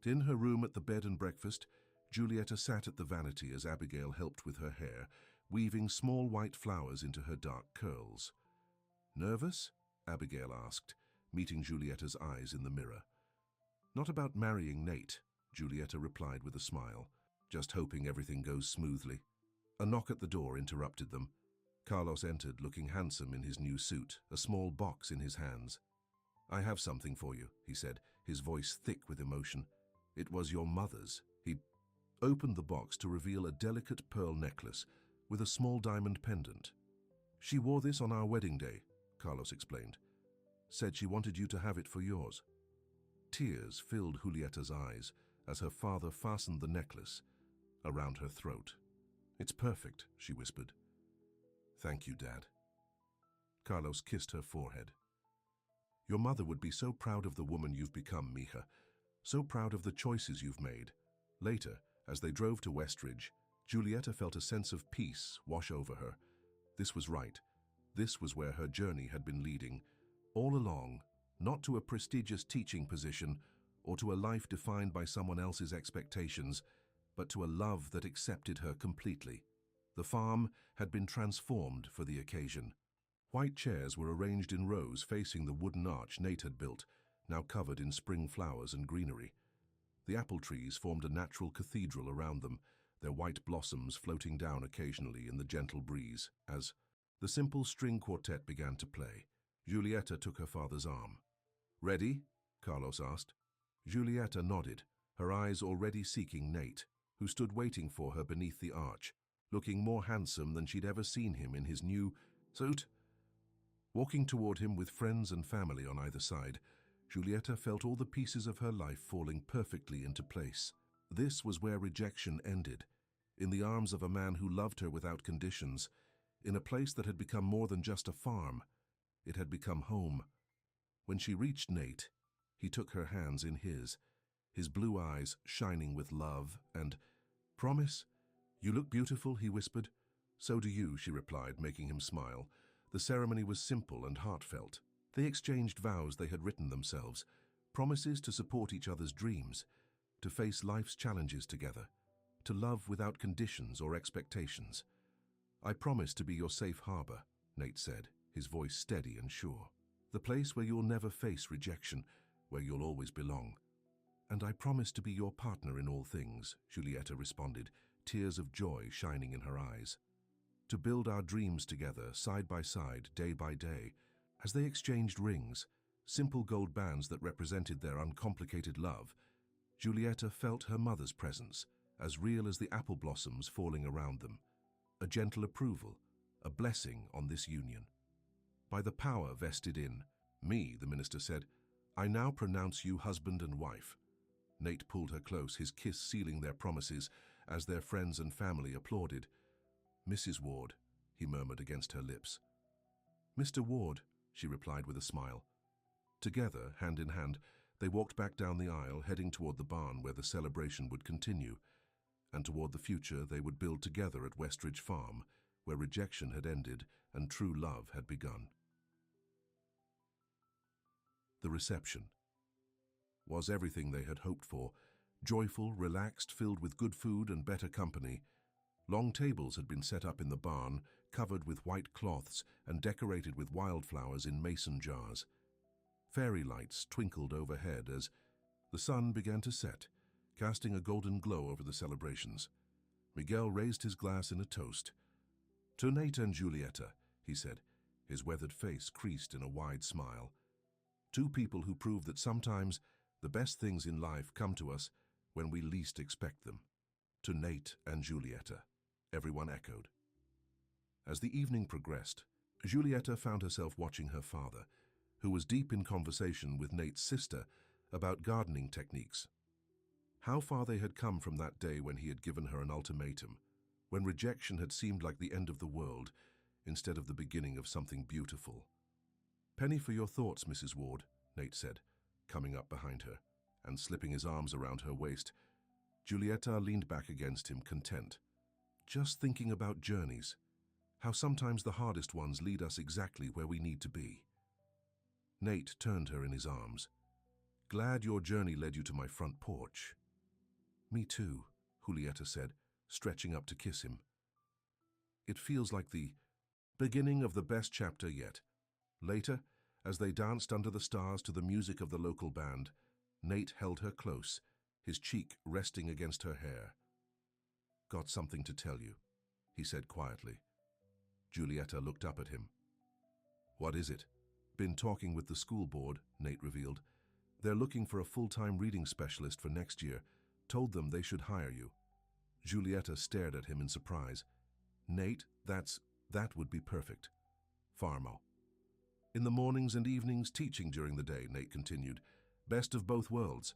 In her room at the bed and breakfast, Julieta sat at the vanity as Abigail helped with her hair, weaving small white flowers into her dark curls. "Nervous?" Abigail asked, meeting Julieta's eyes in the mirror. "Not about marrying Nate," Julieta replied with a smile, "just hoping everything goes smoothly." A knock at the door interrupted them. Carlos entered, looking handsome in his new suit, a small box in his hands. "I have something for you," he said, his voice thick with emotion. "It was your mother's." He opened the box to reveal a delicate pearl necklace with a small diamond pendant. "She wore this on our wedding day," Carlos explained. "Said she wanted you to have it for yours." Tears filled Julieta's eyes as her father fastened the necklace around her throat. "It's perfect," she whispered. "Thank you, Dad." Carlos kissed her forehead. "Your mother would be so proud of the woman you've become, Mija. So proud of the choices you've made." Later, as they drove to Westridge, Julieta felt a sense of peace wash over her. This was right. This was where her journey had been leading, all along, not to a prestigious teaching position or to a life defined by someone else's expectations, but to a love that accepted her completely. The farm had been transformed for the occasion. White chairs were arranged in rows facing the wooden arch Nate had built, now covered in spring flowers and greenery. The apple trees formed a natural cathedral around them, their white blossoms floating down occasionally in the gentle breeze. As the simple string quartet began to play, Julieta took her father's arm. "Ready?" Carlos asked. Julieta nodded, her eyes already seeking Nate, who stood waiting for her beneath the arch, looking more handsome than she'd ever seen him in his new suit. Walking toward him with friends and family on either side, Julieta felt all the pieces of her life falling perfectly into place. This was where rejection ended, in the arms of a man who loved her without conditions, in a place that had become more than just a farm. It had become home. When she reached Nate, he took her hands in his blue eyes shining with love, and, "Promise? You look beautiful," he whispered. "So do you," she replied, making him smile. The ceremony was simple and heartfelt. They exchanged vows they had written themselves, promises to support each other's dreams, to face life's challenges together, to love without conditions or expectations. "I promise to be your safe harbor," Nate said, his voice steady and sure. "The place where you'll never face rejection, where you'll always belong." "And I promise to be your partner in all things," Julieta responded, tears of joy shining in her eyes. "To build our dreams together, side by side, day by day." As they exchanged rings, simple gold bands that represented their uncomplicated love, Julieta felt her mother's presence, as real as the apple blossoms falling around them. A gentle approval, a blessing on this union. "By the power vested in me," the minister said, "I now pronounce you husband and wife." Nate pulled her close, his kiss sealing their promises, as their friends and family applauded. "Mrs. Ward," he murmured against her lips. "Mr. Ward," she replied with a smile. Together, hand in hand, they walked back down the aisle, heading toward the barn where the celebration would continue, and toward the future they would build together at Westridge Farm, where rejection had ended and true love had begun. The reception. was everything they had hoped for. Joyful, relaxed, filled with good food and better company. Long tables had been set up in the barn, covered with white cloths and decorated with wildflowers in mason jars. Fairy lights twinkled overhead as the sun began to set, casting a golden glow over the celebrations. Miguel raised his glass in a toast. "To Nate and Julieta," he said, his weathered face creased in a wide smile. "Two people who prove that sometimes the best things in life come to us when we least expect them." "To Nate and Julieta," everyone echoed. As the evening progressed, Julieta found herself watching her father, who was deep in conversation with Nate's sister about gardening techniques. How far they had come from that day when he had given her an ultimatum, when rejection had seemed like the end of the world instead of the beginning of something beautiful. "Penny for your thoughts, Mrs. Ward," Nate said, coming up behind her and slipping his arms around her waist. Julieta leaned back against him, content. "Just thinking about journeys, how sometimes the hardest ones lead us exactly where we need to be." Nate turned her in his arms. "Glad your journey led you to my front porch." "Me too," Julieta said, stretching up to kiss him. "It feels like the beginning of the best chapter yet." Later, as they danced under the stars to the music of the local band, Nate held her close, his cheek resting against her hair. "Got something to tell you," he said quietly. Julieta looked up at him. "What is it?" "Been talking with the school board," Nate revealed. "They're looking for a full-time reading specialist for next year. Told them they should hire you." Julieta stared at him in surprise. "Nate, that would be perfect." "Farmo." "In the mornings and evenings, teaching during the day," Nate continued. "Best of both worlds."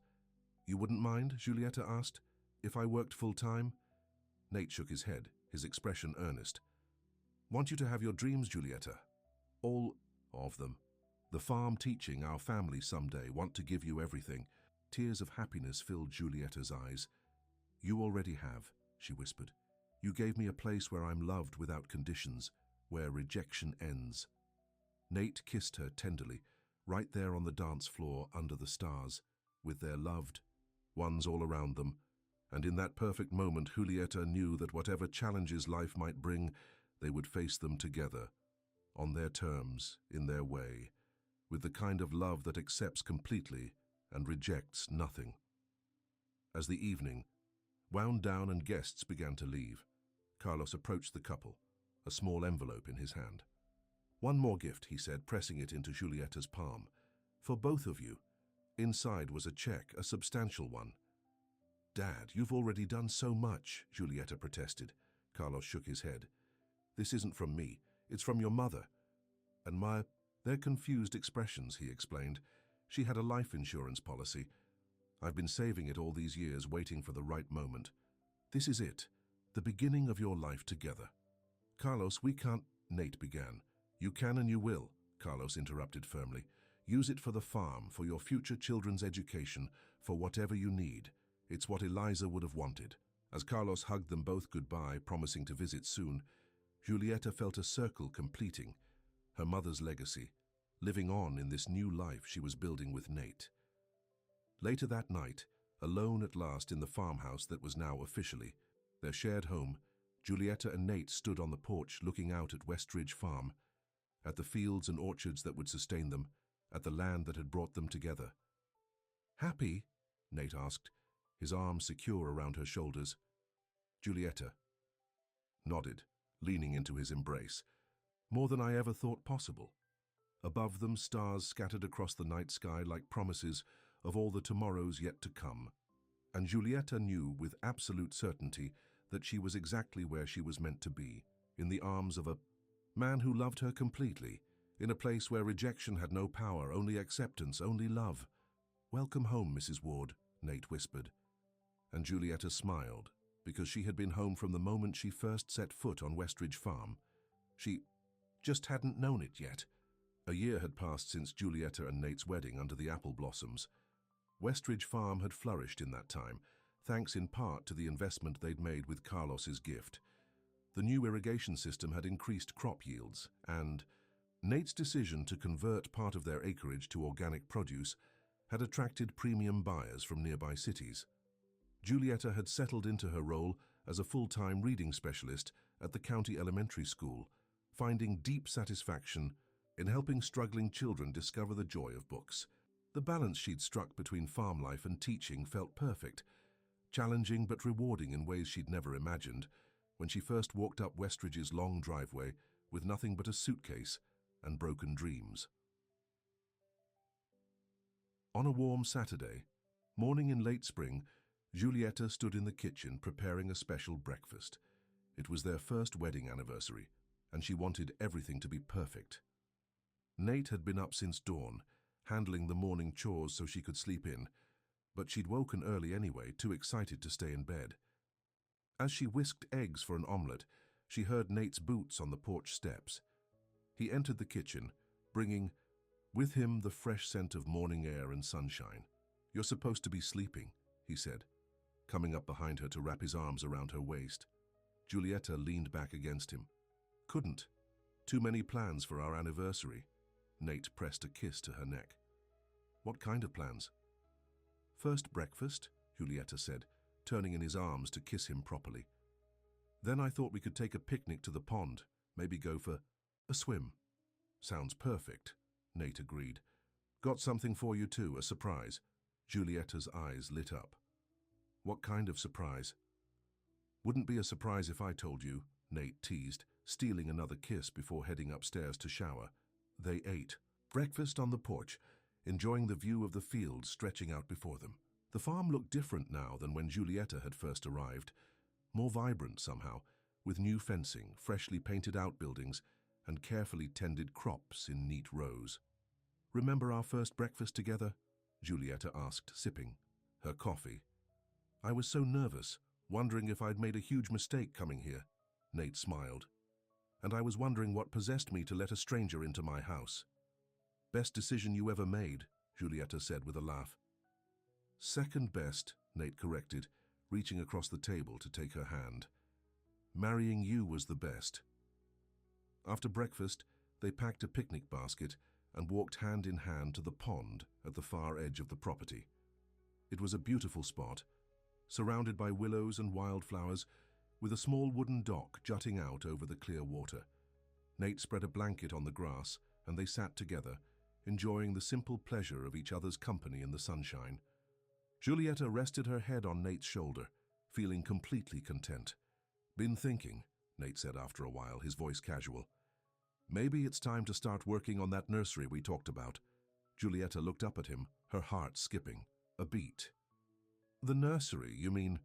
"You wouldn't mind?" Julieta asked. "If I worked full-time?" Nate shook his head, his expression earnest. "Want you to have your dreams, Julieta. All of them. The farm, teaching, our family someday. Want to give you everything." Tears of happiness filled Julieta's eyes. "You already have," she whispered. "You gave me a place where I'm loved without conditions, where rejection ends." Nate kissed her tenderly, right there on the dance floor under the stars, with their loved ones all around them. And in that perfect moment, Julieta knew that whatever challenges life might bring, they would face them together, on their terms, in their way, with the kind of love that accepts completely and rejects nothing. As the evening wound down and guests began to leave, Carlos approached the couple, a small envelope in his hand. "One more gift," he said, pressing it into Julieta's palm. "For both of you." Inside was a check, a substantial one. "Dad, you've already done so much," Julieta protested. Carlos shook his head. "This isn't from me. It's from your mother." "And They're confused expressions," he explained. "She had a life insurance policy. I've been saving it all these years, waiting for the right moment. This is it, the beginning of your life together." "Carlos, we can't," Nate began. "You can and you will," Carlos interrupted firmly. "Use it for the farm, for your future children's education, for whatever you need. It's what Eliza would have wanted." As Carlos hugged them both goodbye, promising to visit soon, Julieta felt a circle completing, her mother's legacy, living on in this new life she was building with Nate. Later that night, alone at last in the farmhouse that was now officially their shared home, Julieta and Nate stood on the porch looking out at Westridge Farm, at the fields and orchards that would sustain them, at the land that had brought them together. "Happy?" Nate asked, his arms secure around her shoulders. Julieta nodded, leaning into his embrace. "More than I ever thought possible." Above them, stars scattered across the night sky like promises of all the tomorrows yet to come. And Julieta knew with absolute certainty that she was exactly where she was meant to be, in the arms of a man who loved her completely, in a place where rejection had no power, only acceptance, only love. "Welcome home, Mrs. Ward," Nate whispered. And Julieta smiled, because she had been home from the moment she first set foot on Westridge Farm. She just hadn't known it yet. A year had passed since Julieta and Nate's wedding under the apple blossoms. Westridge Farm had flourished in that time, thanks in part to the investment they'd made with Carlos's gift. The new irrigation system had increased crop yields, and Nate's decision to convert part of their acreage to organic produce had attracted premium buyers from nearby cities. Giulietta had settled into her role as a full-time reading specialist at the county elementary school, finding deep satisfaction in helping struggling children discover the joy of books. The balance she'd struck between farm life and teaching felt perfect, challenging but rewarding in ways she'd never imagined when she first walked up Westridge's long driveway with nothing but a suitcase and broken dreams. On a warm Saturday morning in late spring, Giulietta stood in the kitchen preparing a special breakfast. It was their first wedding anniversary, and she wanted everything to be perfect. Nate had been up since dawn, handling the morning chores so she could sleep in, but she'd woken early anyway, too excited to stay in bed. As she whisked eggs for an omelette, she heard Nate's boots on the porch steps. He entered the kitchen, bringing with him the fresh scent of morning air and sunshine. "You're supposed to be sleeping," he said, coming up behind her to wrap his arms around her waist. Giulietta leaned back against him. "Couldn't. Too many plans for our anniversary." Nate pressed a kiss to her neck. "What kind of plans?" "First breakfast," Giulietta said, turning in his arms to kiss him properly. "Then I thought we could take a picnic to the pond, maybe go for a swim." "Sounds perfect," Nate agreed. "Got something for you too, a surprise." Giulietta's eyes lit up. "What kind of surprise?" "Wouldn't be a surprise if I told you," Nate teased, stealing another kiss before heading upstairs to shower. They ate breakfast on the porch, enjoying the view of the fields stretching out before them. The farm looked different now than when Giulietta had first arrived, more vibrant somehow, with new fencing, freshly painted outbuildings, and carefully tended crops in neat rows. "Remember our first breakfast together?" Giulietta asked, sipping her coffee. "I was so nervous, wondering if I'd made a huge mistake coming here." Nate smiled. "And I was wondering what possessed me to let a stranger into my house." "Best decision you ever made," Giulietta said with a laugh. "Second best," Nate corrected, reaching across the table to take her hand. "Marrying you was the best." After breakfast, they packed a picnic basket and walked hand in hand to the pond at the far edge of the property. It was a beautiful spot, surrounded by willows and wildflowers, with a small wooden dock jutting out over the clear water. Nate spread a blanket on the grass, and they sat together, enjoying the simple pleasure of each other's company in the sunshine. Giulietta rested her head on Nate's shoulder, feeling completely content. "Been thinking," Nate said after a while, his voice casual. "Maybe it's time to start working on that nursery we talked about." Giulietta looked up at him, her heart skipping a beat. "The nursery, you mean?"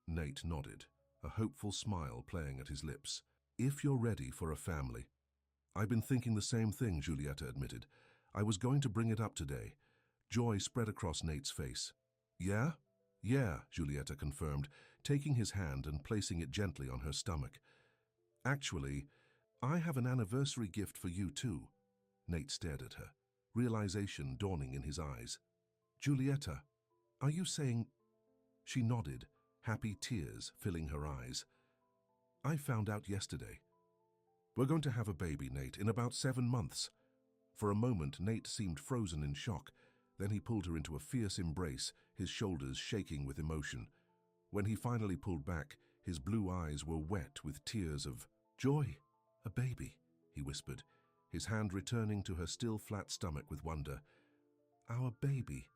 Nate nodded, a hopeful smile playing at his lips. "If you're ready for a family." "I've been thinking the same thing," Giulietta admitted. "I was going to bring it up today." Joy spread across Nate's face. "Yeah?" "Yeah," Giulietta confirmed, taking his hand and placing it gently on her stomach. "Actually, I have an anniversary gift for you too." Nate stared at her, realization dawning in his eyes. "Giulietta, are you saying—" She nodded, happy tears filling her eyes. "I found out yesterday. We're going to have a baby, Nate, in about 7 months." For a moment, Nate seemed frozen in shock. Then he pulled her into a fierce embrace, his shoulders shaking with emotion. When he finally pulled back, his blue eyes were wet with tears of joy. "A baby," he whispered, his hand returning to her still flat stomach with wonder. "Our baby."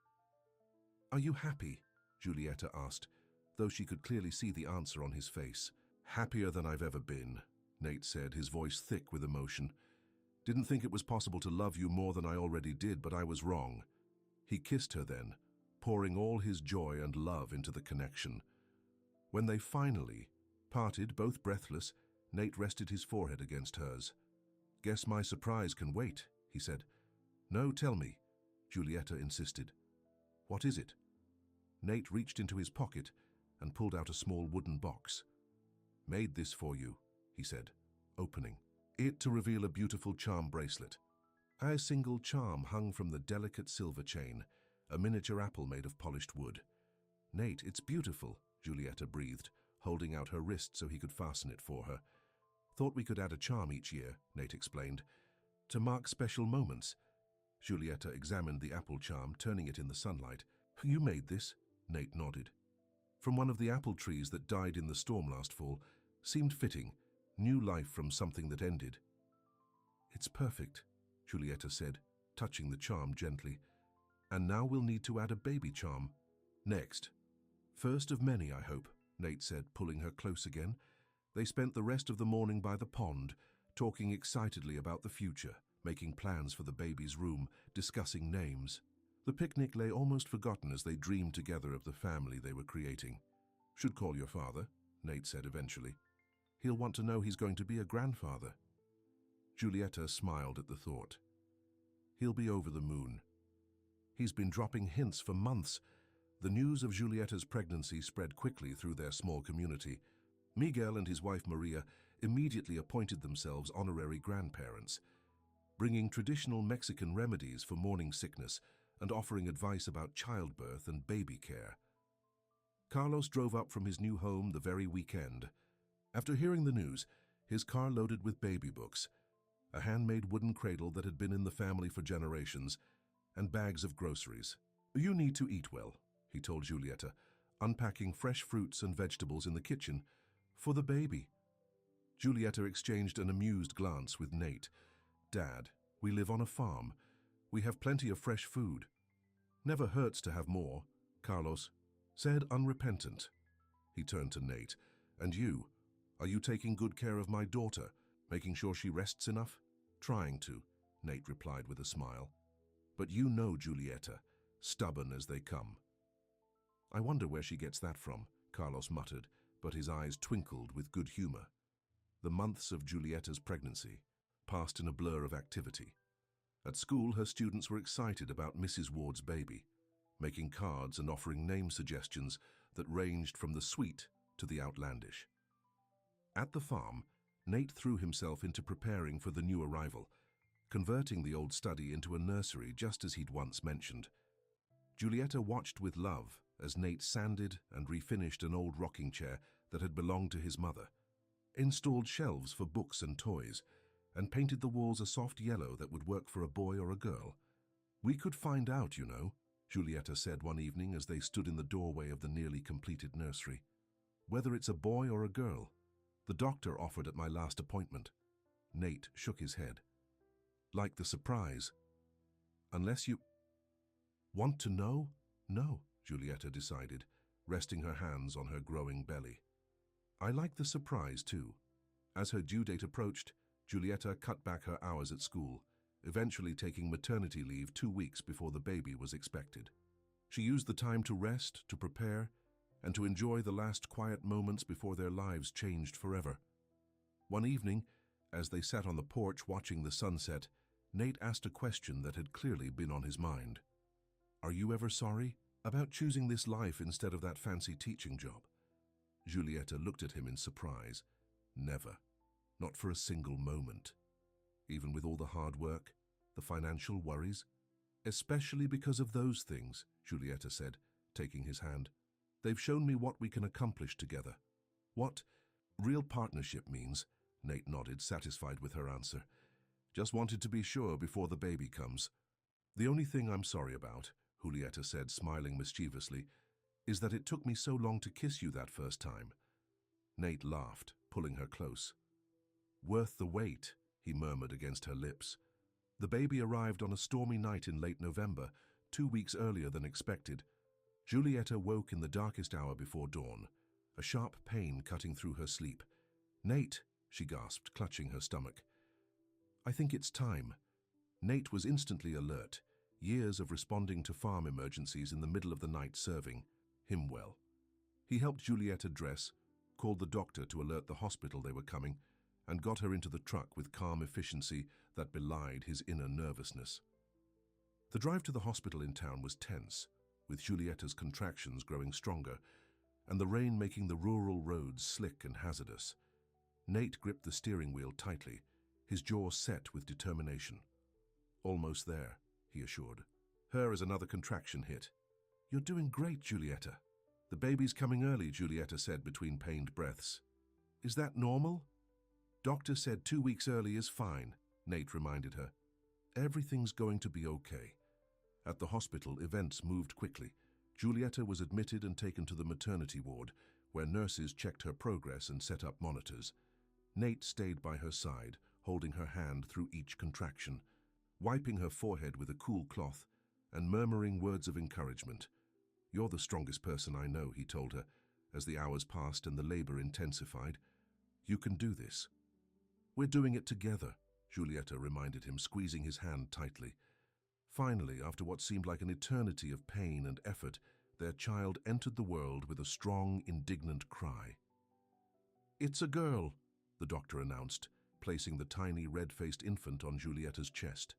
"Are you happy?" Giulietta asked, though she could clearly see the answer on his face. "Happier than I've ever been," Nate said, his voice thick with emotion. "Didn't think it was possible to love you more than I already did, but I was wrong." He kissed her then, pouring all his joy and love into the connection. When they finally parted, both breathless, Nate rested his forehead against hers. "Guess my surprise can wait," he said. "No, tell me," Giulietta insisted. "What is it?" Nate reached into his pocket and pulled out a small wooden box. "Made this for you," he said, opening it to reveal a beautiful charm bracelet. A single charm hung from the delicate silver chain, a miniature apple made of polished wood. "Nate, it's beautiful," Giulietta breathed, holding out her wrist so he could fasten it for her. "Thought we could add a charm each year," Nate explained, "to mark special moments. Giulietta examined the apple charm, turning it in the sunlight. You made this? Nate nodded. From one of the apple trees that died in the storm last fall, seemed fitting, new life from something that ended. It's perfect, Giulietta said, touching the charm gently. And now we'll need to add a baby charm. Next. First of many, I hope, Nate said, pulling her close again. They spent the rest of the morning by the pond, talking excitedly about the future, making plans for the baby's room, discussing names. The picnic lay almost forgotten as they dreamed together of the family they were creating. Should call your father, Nate said eventually. He'll want to know he's going to be a grandfather. Giulietta smiled at the thought. He'll be over the moon. He's been dropping hints for months. The news of Giulietta's pregnancy spread quickly through their small community. Miguel and his wife Maria immediately appointed themselves honorary grandparents, bringing traditional Mexican remedies for morning sickness and offering advice about childbirth and baby care. Carlos drove up from his new home the very weekend. After hearing the news, his car loaded with baby books, a handmade wooden cradle that had been in the family for generations, and bags of groceries. You need to eat well, he told Giulietta, unpacking fresh fruits and vegetables in the kitchen for the baby. Giulietta exchanged an amused glance with Nate. Dad, we live on a farm. We have plenty of fresh food. Never hurts to have more, Carlos said, unrepentant. He turned to Nate. And you? Are you taking good care of my daughter, making sure she rests enough? Trying to, Nate replied with a smile. But you know Giulietta, stubborn as they come. I wonder where she gets that from, Carlos muttered, but his eyes twinkled with good humor. The months of Giulietta's pregnancy passed in a blur of activity. At school, her students were excited about Mrs. Ward's baby, making cards and offering name suggestions that ranged from the sweet to the outlandish. At the farm, Nate threw himself into preparing for the new arrival, converting the old study into a nursery just as he'd once mentioned. Giulietta watched with love as Nate sanded and refinished an old rocking chair that had belonged to his mother, installed shelves for books and toys, and painted the walls a soft yellow that would work for a boy or a girl. We could find out, you know, Giulietta said one evening as they stood in the doorway of the nearly completed nursery. Whether it's a boy or a girl. The doctor offered at my last appointment. Nate shook his head. Like the surprise. Unless you want to know? No, Giulietta decided, resting her hands on her growing belly. I like the surprise too. As her due date approached, Giulietta cut back her hours at school, eventually taking maternity leave 2 weeks before the baby was expected. She used the time to rest, to prepare, and to enjoy the last quiet moments before their lives changed forever. One evening, as they sat on the porch watching the sunset, Nate asked a question that had clearly been on his mind. Are you ever sorry about choosing this life instead of that fancy teaching job? Giulietta looked at him in surprise. Never. Not for a single moment. Even with all the hard work, the financial worries? Especially because of those things, Giulietta said, taking his hand. They've shown me what we can accomplish together. What real partnership means, Nate nodded, satisfied with her answer. Just wanted to be sure before the baby comes. The only thing I'm sorry about, Giulietta said, smiling mischievously, is that it took me so long to kiss you that first time. Nate laughed, pulling her close. Worth the wait, he murmured against her lips. The baby arrived on a stormy night in late November, 2 weeks earlier than expected. Giulietta woke in the darkest hour before dawn, a sharp pain cutting through her sleep. Nate, she gasped, clutching her stomach. I think it's time. Nate was instantly alert, years of responding to farm emergencies in the middle of the night serving him well. He helped Giulietta dress, called the doctor to alert the hospital they were coming, and got her into the truck with calm efficiency that belied his inner nervousness. The drive to the hospital in town was tense, with Giulietta's contractions growing stronger, and the rain making the rural roads slick and hazardous. Nate gripped the steering wheel tightly, his jaw set with determination. Almost there, he assured her as another contraction hit. You're doing great, Giulietta. The baby's coming early, Giulietta said between pained breaths. Is that normal? Doctor said 2 weeks early is fine, Nate reminded her. Everything's going to be okay. At the hospital, events moved quickly. Giulietta was admitted and taken to the maternity ward, where nurses checked her progress and set up monitors. Nate stayed by her side, holding her hand through each contraction, wiping her forehead with a cool cloth and murmuring words of encouragement. "You're the strongest person I know," he told her, as the hours passed and the labor intensified. "You can do this." "We're doing it together," Giulietta reminded him, squeezing his hand tightly. Finally, after what seemed like an eternity of pain and effort, their child entered the world with a strong, indignant cry. "It's a girl," the doctor announced, placing the tiny, red-faced infant on Giulietta's chest.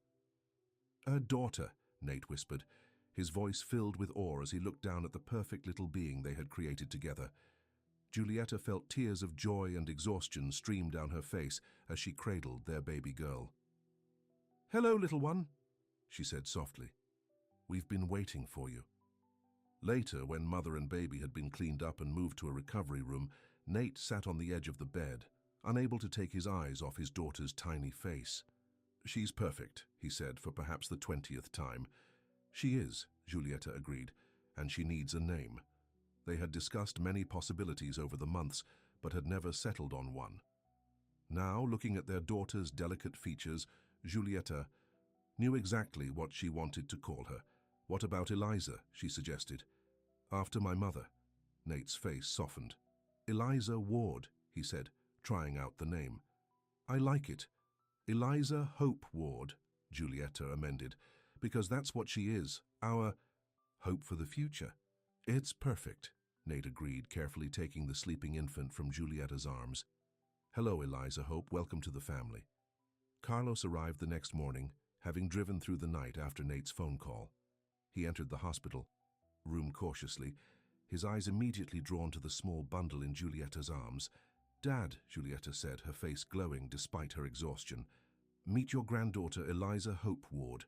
"A daughter," Nate whispered, his voice filled with awe as he looked down at the perfect little being they had created together. Giulietta felt tears of joy and exhaustion stream down her face as she cradled their baby girl. "Hello, little one," she said softly. "We've been waiting for you." Later, when mother and baby had been cleaned up and moved to a recovery room, Nate sat on the edge of the bed, unable to take his eyes off his daughter's tiny face. "She's perfect," he said for perhaps the 20th time. "She is," Giulietta agreed, "and she needs a name." They had discussed many possibilities over the months, but had never settled on one. Now, looking at their daughter's delicate features, Giulietta knew exactly what she wanted to call her. "What about Eliza?" she suggested. "After my mother." Nate's face softened. "Eliza Ward," he said, trying out the name. "I like it. Eliza Hope Ward," Giulietta amended, "because that's what she is, our hope for the future." "It's perfect," Nate agreed, carefully taking the sleeping infant from Giulietta's arms. "Hello, Eliza Hope. Welcome to the family." Carlos arrived the next morning, having driven through the night after Nate's phone call. He entered the hospital room cautiously, his eyes immediately drawn to the small bundle in Giulietta's arms. "Dad," Giulietta said, her face glowing despite her exhaustion. "Meet your granddaughter, Eliza Hope Ward."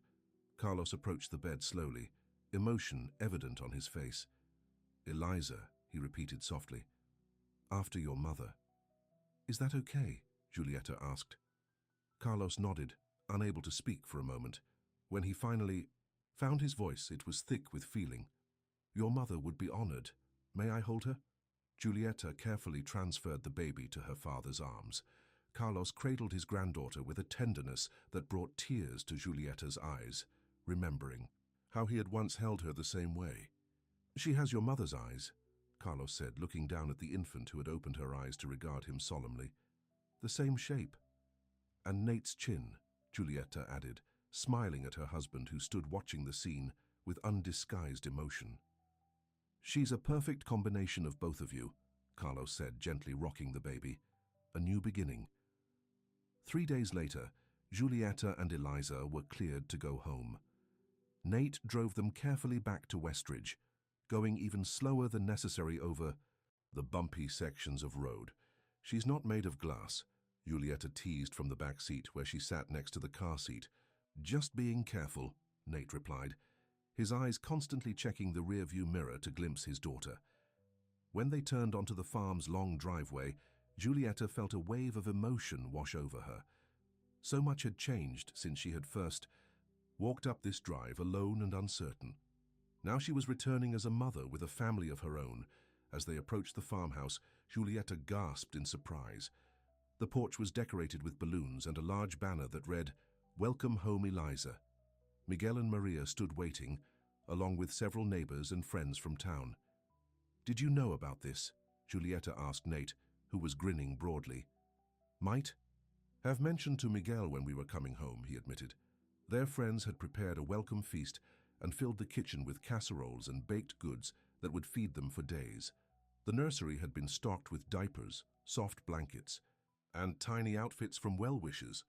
Carlos approached the bed slowly, emotion evident on his face. "Eliza," he repeated softly. "After your mother." "Is that okay?" Giulietta asked. Carlos nodded, unable to speak for a moment. When he finally found his voice, it was thick with feeling. "Your mother would be honored. May I hold her?" Giulietta carefully transferred the baby to her father's arms. Carlos cradled his granddaughter with a tenderness that brought tears to Giulietta's eyes, remembering how he had once held her the same way. "She has your mother's eyes," Carlos said, looking down at the infant who had opened her eyes to regard him solemnly. "The same shape." "And Nate's chin," Giulietta added, smiling at her husband who stood watching the scene with undisguised emotion. "She's a perfect combination of both of you," Carlos said, gently rocking the baby. "A new beginning." 3 days later, Giulietta and Eliza were cleared to go home. Nate drove them carefully back to Westridge, going even slower than necessary over the bumpy sections of road. "She's not made of glass," Giulietta teased from the back seat where she sat next to the car seat. "Just being careful," Nate replied, his eyes constantly checking the rearview mirror to glimpse his daughter. When they turned onto the farm's long driveway, Giulietta felt a wave of emotion wash over her. So much had changed since she had first walked up this drive alone and uncertain. Now she was returning as a mother with a family of her own. As they approached the farmhouse, Giulietta gasped in surprise. The porch was decorated with balloons and a large banner that read, "Welcome home, Eliza." Miguel and Maria stood waiting, along with several neighbors and friends from town. "Did you know about this?" Giulietta asked Nate, who was grinning broadly. "Might have mentioned to Miguel when we were coming home," he admitted. Their friends had prepared a welcome feast and filled the kitchen with casseroles and baked goods that would feed them for days. The nursery had been stocked with diapers, soft blankets, and tiny outfits from well-wishers.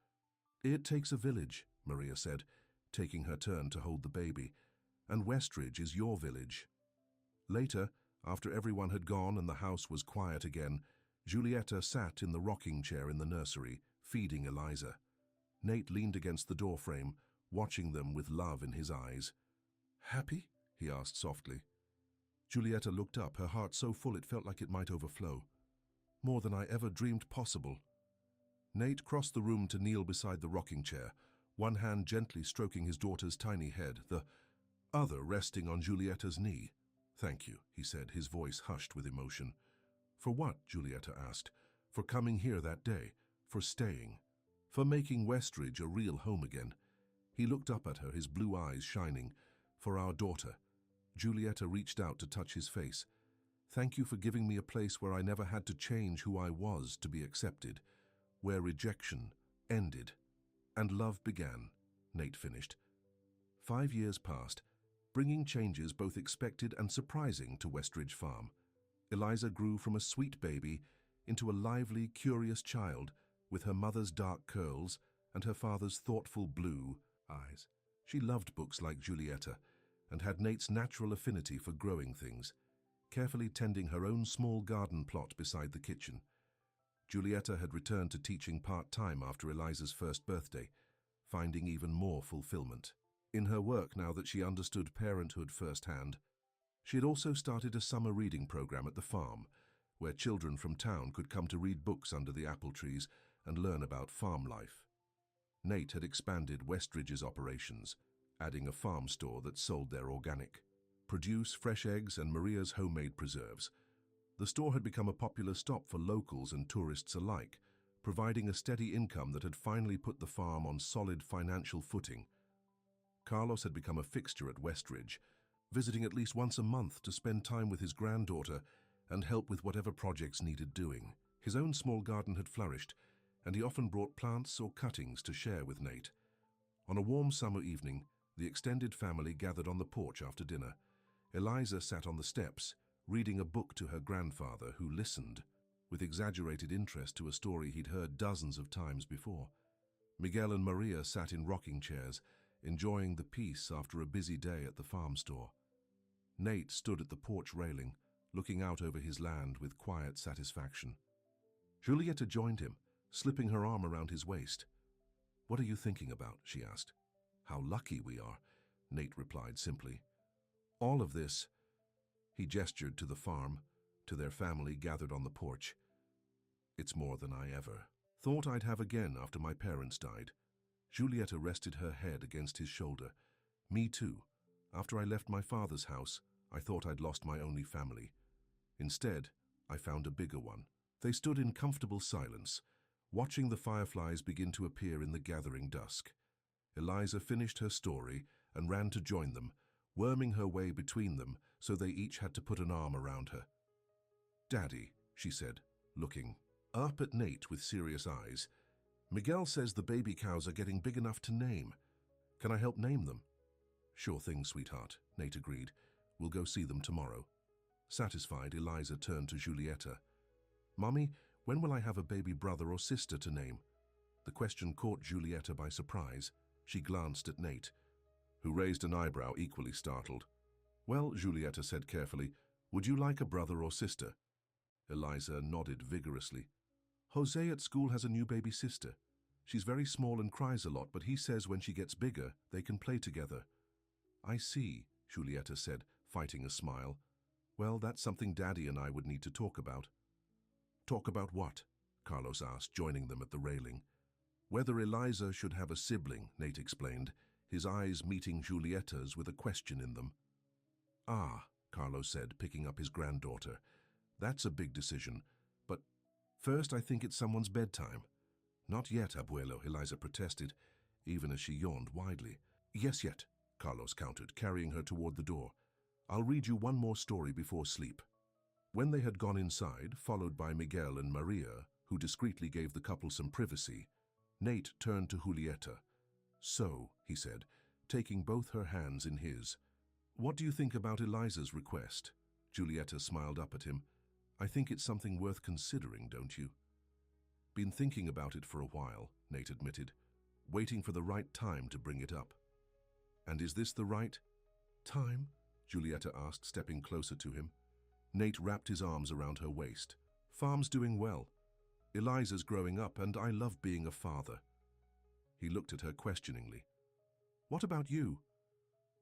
"It takes a village," Maria said, taking her turn to hold the baby, "and Westridge is your village." Later, after everyone had gone and the house was quiet again, Giulietta sat in the rocking chair in the nursery, feeding Eliza. Nate leaned against the doorframe, watching them with love in his eyes. "Happy?" he asked softly. Giulietta looked up, her heart so full it felt like it might overflow. "More than I ever dreamed possible." Nate crossed the room to kneel beside the rocking chair, one hand gently stroking his daughter's tiny head, the other resting on Giuliette's knee. "Thank you," he said, his voice hushed with emotion. "For what?" Giulietta asked. "For coming here that day, for staying, for making Westridge a real home again." He looked up at her, his blue eyes shining. "For our daughter." Giulietta reached out to touch his face. "Thank you for giving me a place where I never had to change who I was to be accepted, where rejection ended and love began," Nate finished. 5 years passed, bringing changes both expected and surprising to Westridge Farm. Eliza grew from a sweet baby into a lively, curious child with her mother's dark curls and her father's thoughtful blue eyes. She loved books like Giulietta and had Nate's natural affinity for growing things, carefully tending her own small garden plot beside the kitchen. Giulietta had returned to teaching part-time after Eliza's first birthday, finding even more fulfillment in her work now that she understood parenthood firsthand. She had also started a summer reading program at the farm, where children from town could come to read books under the apple trees and learn about farm life. Nate had expanded Westridge's operations, adding a farm store that sold their organic produce, fresh eggs, and Maria's homemade preserves. The store had become a popular stop for locals and tourists alike, providing a steady income that had finally put the farm on solid financial footing. Carlos had become a fixture at Westridge, visiting at least once a month to spend time with his granddaughter and help with whatever projects needed doing. His own small garden had flourished, and he often brought plants or cuttings to share with Nate. On a warm summer evening, the extended family gathered on the porch after dinner. Eliza sat on the steps, reading a book to her grandfather, who listened with exaggerated interest to a story he'd heard dozens of times before. Miguel and Maria sat in rocking chairs, enjoying the peace after a busy day at the farm store. Nate stood at the porch railing, looking out over his land with quiet satisfaction. Giulietta joined him, slipping her arm around his waist. "What are you thinking about?" she asked. "How lucky we are," Nate replied simply. "All of this," he gestured to the farm, to their family gathered on the porch. "It's more than I ever thought I'd have again after my parents died." Giulietta rested her head against his shoulder. "Me too. After I left my father's house, I thought I'd lost my only family. Instead, I found a bigger one." They stood in comfortable silence, watching the fireflies begin to appear in the gathering dusk. Eliza finished her story and ran to join them, worming her way between them so they each had to put an arm around her. "Daddy," she said, looking up at Nate with serious eyes, "Miguel says the baby cows are getting big enough to name. Can I help name them?" "Sure thing, sweetheart," Nate agreed. "We'll go see them tomorrow." Satisfied, Eliza turned to Giulietta. "Mommy, when will I have a baby brother or sister to name?" The question caught Giulietta by surprise. She glanced at Nate, who raised an eyebrow, equally startled. "Well," Giulietta said carefully, "would you like a brother or sister?" Eliza nodded vigorously. "Jose at school has a new baby sister. She's very small and cries a lot, but he says when she gets bigger, they can play together." "I see," Giulietta said, fighting a smile. "Well, that's something Daddy and I would need to talk about." "Talk about what?" Carlos asked, joining them at the railing. "Whether Eliza should have a sibling," Nate explained, his eyes meeting Giulietta's with a question in them. "Ah," Carlos said, picking up his granddaughter. "That's a big decision. But first I think it's someone's bedtime." "Not yet, Abuelo," Eliza protested, even as she yawned widely. "Yes, yet," Carlos countered, carrying her toward the door. "I'll read you one more story before sleep." When they had gone inside, followed by Miguel and Maria, who discreetly gave the couple some privacy, Nate turned to Giulietta. "So," he said, taking both her hands in his, "what do you think about Eliza's request?" Giulietta smiled up at him. "I think it's something worth considering, don't you?" "Been thinking about it for a while," Nate admitted, "waiting for the right time to bring it up." "And is this the right time?" Giulietta asked, stepping closer to him. Nate wrapped his arms around her waist. "Farm's doing well. Eliza's growing up, and I love being a father." He looked at her questioningly. "What about you?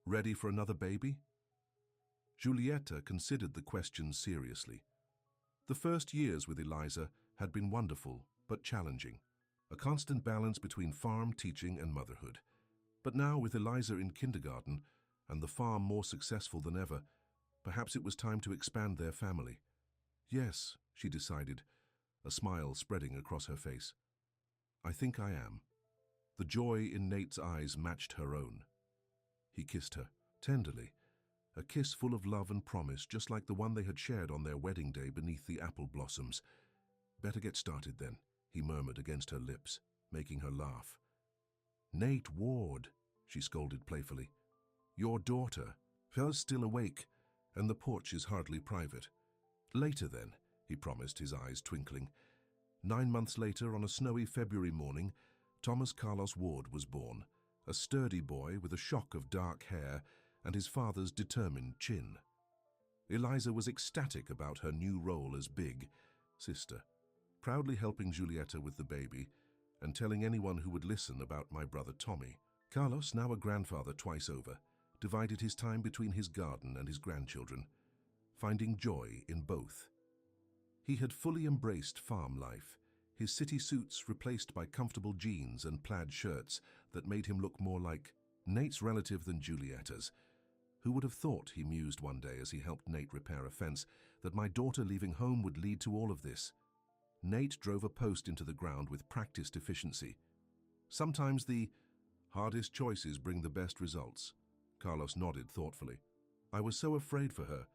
Ready for another baby?" Giulietta considered the question seriously. The first years with Eliza had been wonderful, but challenging. a constant balance between farm, teaching, and motherhood. But now, with Eliza in kindergarten and the farm more successful than ever, perhaps it was time to expand their family. Yes, she decided, a smile spreading across her face. I think I am. The joy in Nate's eyes matched her own. He kissed her, tenderly, a kiss full of love and promise, just like the one they had shared on their wedding day beneath the apple blossoms. Better get started then, he murmured against her lips, making her laugh. Nate Ward, she scolded playfully. Your daughter. Fell's still awake, and the porch is hardly private. Later then, he promised, his eyes twinkling. 9 months later, on a snowy February morning, Thomas Carlos Ward was born, a sturdy boy with a shock of dark hair and his father's determined chin. Eliza was ecstatic about her new role as big sister, proudly helping Julieta with the baby and telling anyone who would listen about my brother Tommy. Carlos, now a grandfather twice over, divided his time between his garden and his grandchildren, finding joy in both. He had fully embraced farm life, his city suits replaced by comfortable jeans and plaid shirts that made him look more like Nate's relative than Julieta's. Who would have thought, he mused one day as he helped Nate repair a fence, that my daughter leaving home would lead to all of this? Nate drove a post into the ground with practiced efficiency. Sometimes the hardest choices bring the best results. Carlos nodded thoughtfully. I was so afraid for her,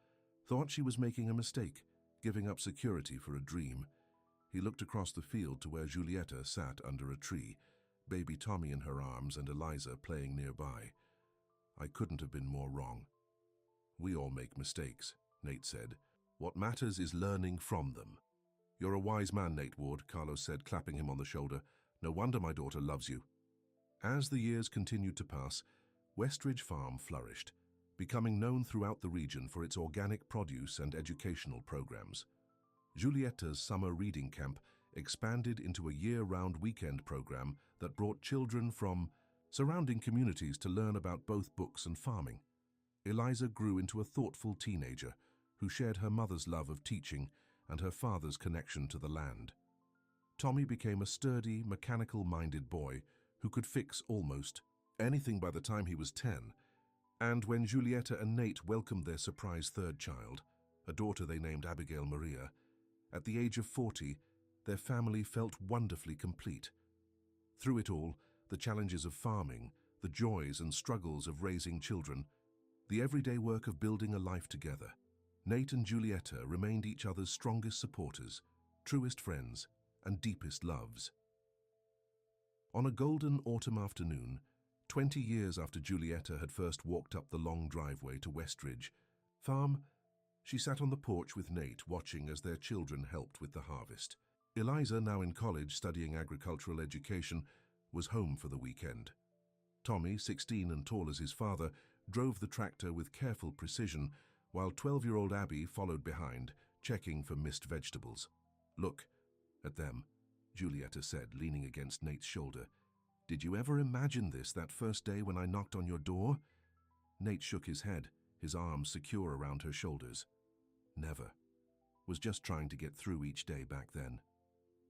thought she was making a mistake, giving up security for a dream. He looked across the field to where Julieta sat under a tree, baby Tommy in her arms and Eliza playing nearby. I couldn't have been more wrong. We all make mistakes, Nate said. What matters is learning from them. You're a wise man, Nate Ward, Carlos said, clapping him on the shoulder. No wonder my daughter loves you. As the years continued to pass, Westridge Farm flourished, becoming known throughout the region for its organic produce and educational programs. Julieta's summer reading camp expanded into a year-round weekend program that brought children from surrounding communities to learn about both books and farming. Eliza grew into a thoughtful teenager who shared her mother's love of teaching and her father's connection to the land. Tommy became a sturdy, mechanical-minded boy who could fix almost anything by the time he was 10, and when Julieta and Nate welcomed their surprise third child, a daughter they named Abigail Maria, at the age of 40, their family felt wonderfully complete. Through it all, the challenges of farming, the joys and struggles of raising children, the everyday work of building a life together, Nate and Julieta remained each other's strongest supporters, truest friends, and deepest loves. On a golden autumn afternoon, 20 years after Julieta had first walked up the long driveway to Westridge Farm, she sat on the porch with Nate, watching as their children helped with the harvest. Eliza, now in college studying agricultural education, was home for the weekend. Tommy, 16 and tall as his father, drove the tractor with careful precision, while 12-year-old Abby followed behind, checking for missed vegetables. Look at them, Julieta said, leaning against Nate's shoulder. Did you ever imagine this that first day when I knocked on your door? Nate shook his head, his arms secure around her shoulders. Never. Was just trying to get through each day back then.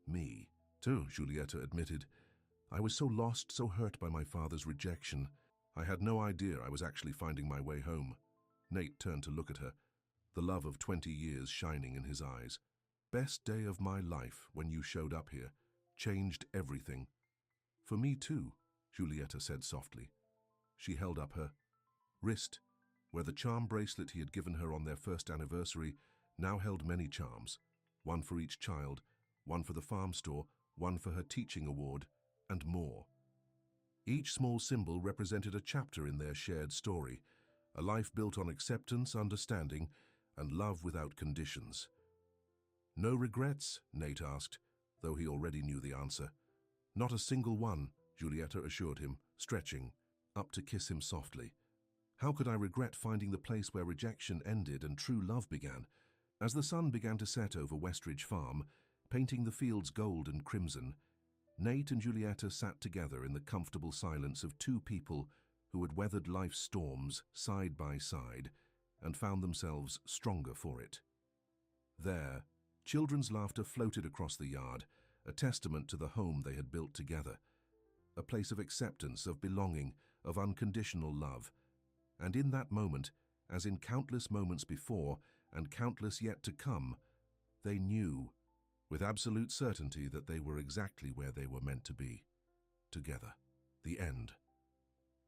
Me, too, Julieta admitted. I was so lost, so hurt by my father's rejection. I had no idea I was actually finding my way home. Nate turned to look at her, the love of 20 years shining in his eyes. Best day of my life when you showed up here. Changed everything. For me too, Julieta said softly. She held up her wrist, where the charm bracelet he had given her on their first anniversary now held many charms, one for each child, one for the farm store, one for her teaching award, and more. Each small symbol represented a chapter in their shared story, a life built on acceptance, understanding, and love without conditions. No regrets? Nate asked, though he already knew the answer. Not a single one, Julieta assured him, stretching up to kiss him softly. How could I regret finding the place where rejection ended and true love began? As the sun began to set over Westridge Farm, painting the fields gold and crimson, Nate and Julieta sat together in the comfortable silence of two people who had weathered life's storms side by side and found themselves stronger for it. There, children's laughter floated across the yard, a testament to the home they had built together, a place of acceptance, of belonging, of unconditional love. And in that moment, as in countless moments before and countless yet to come, they knew with absolute certainty that they were exactly where they were meant to be, together. The end.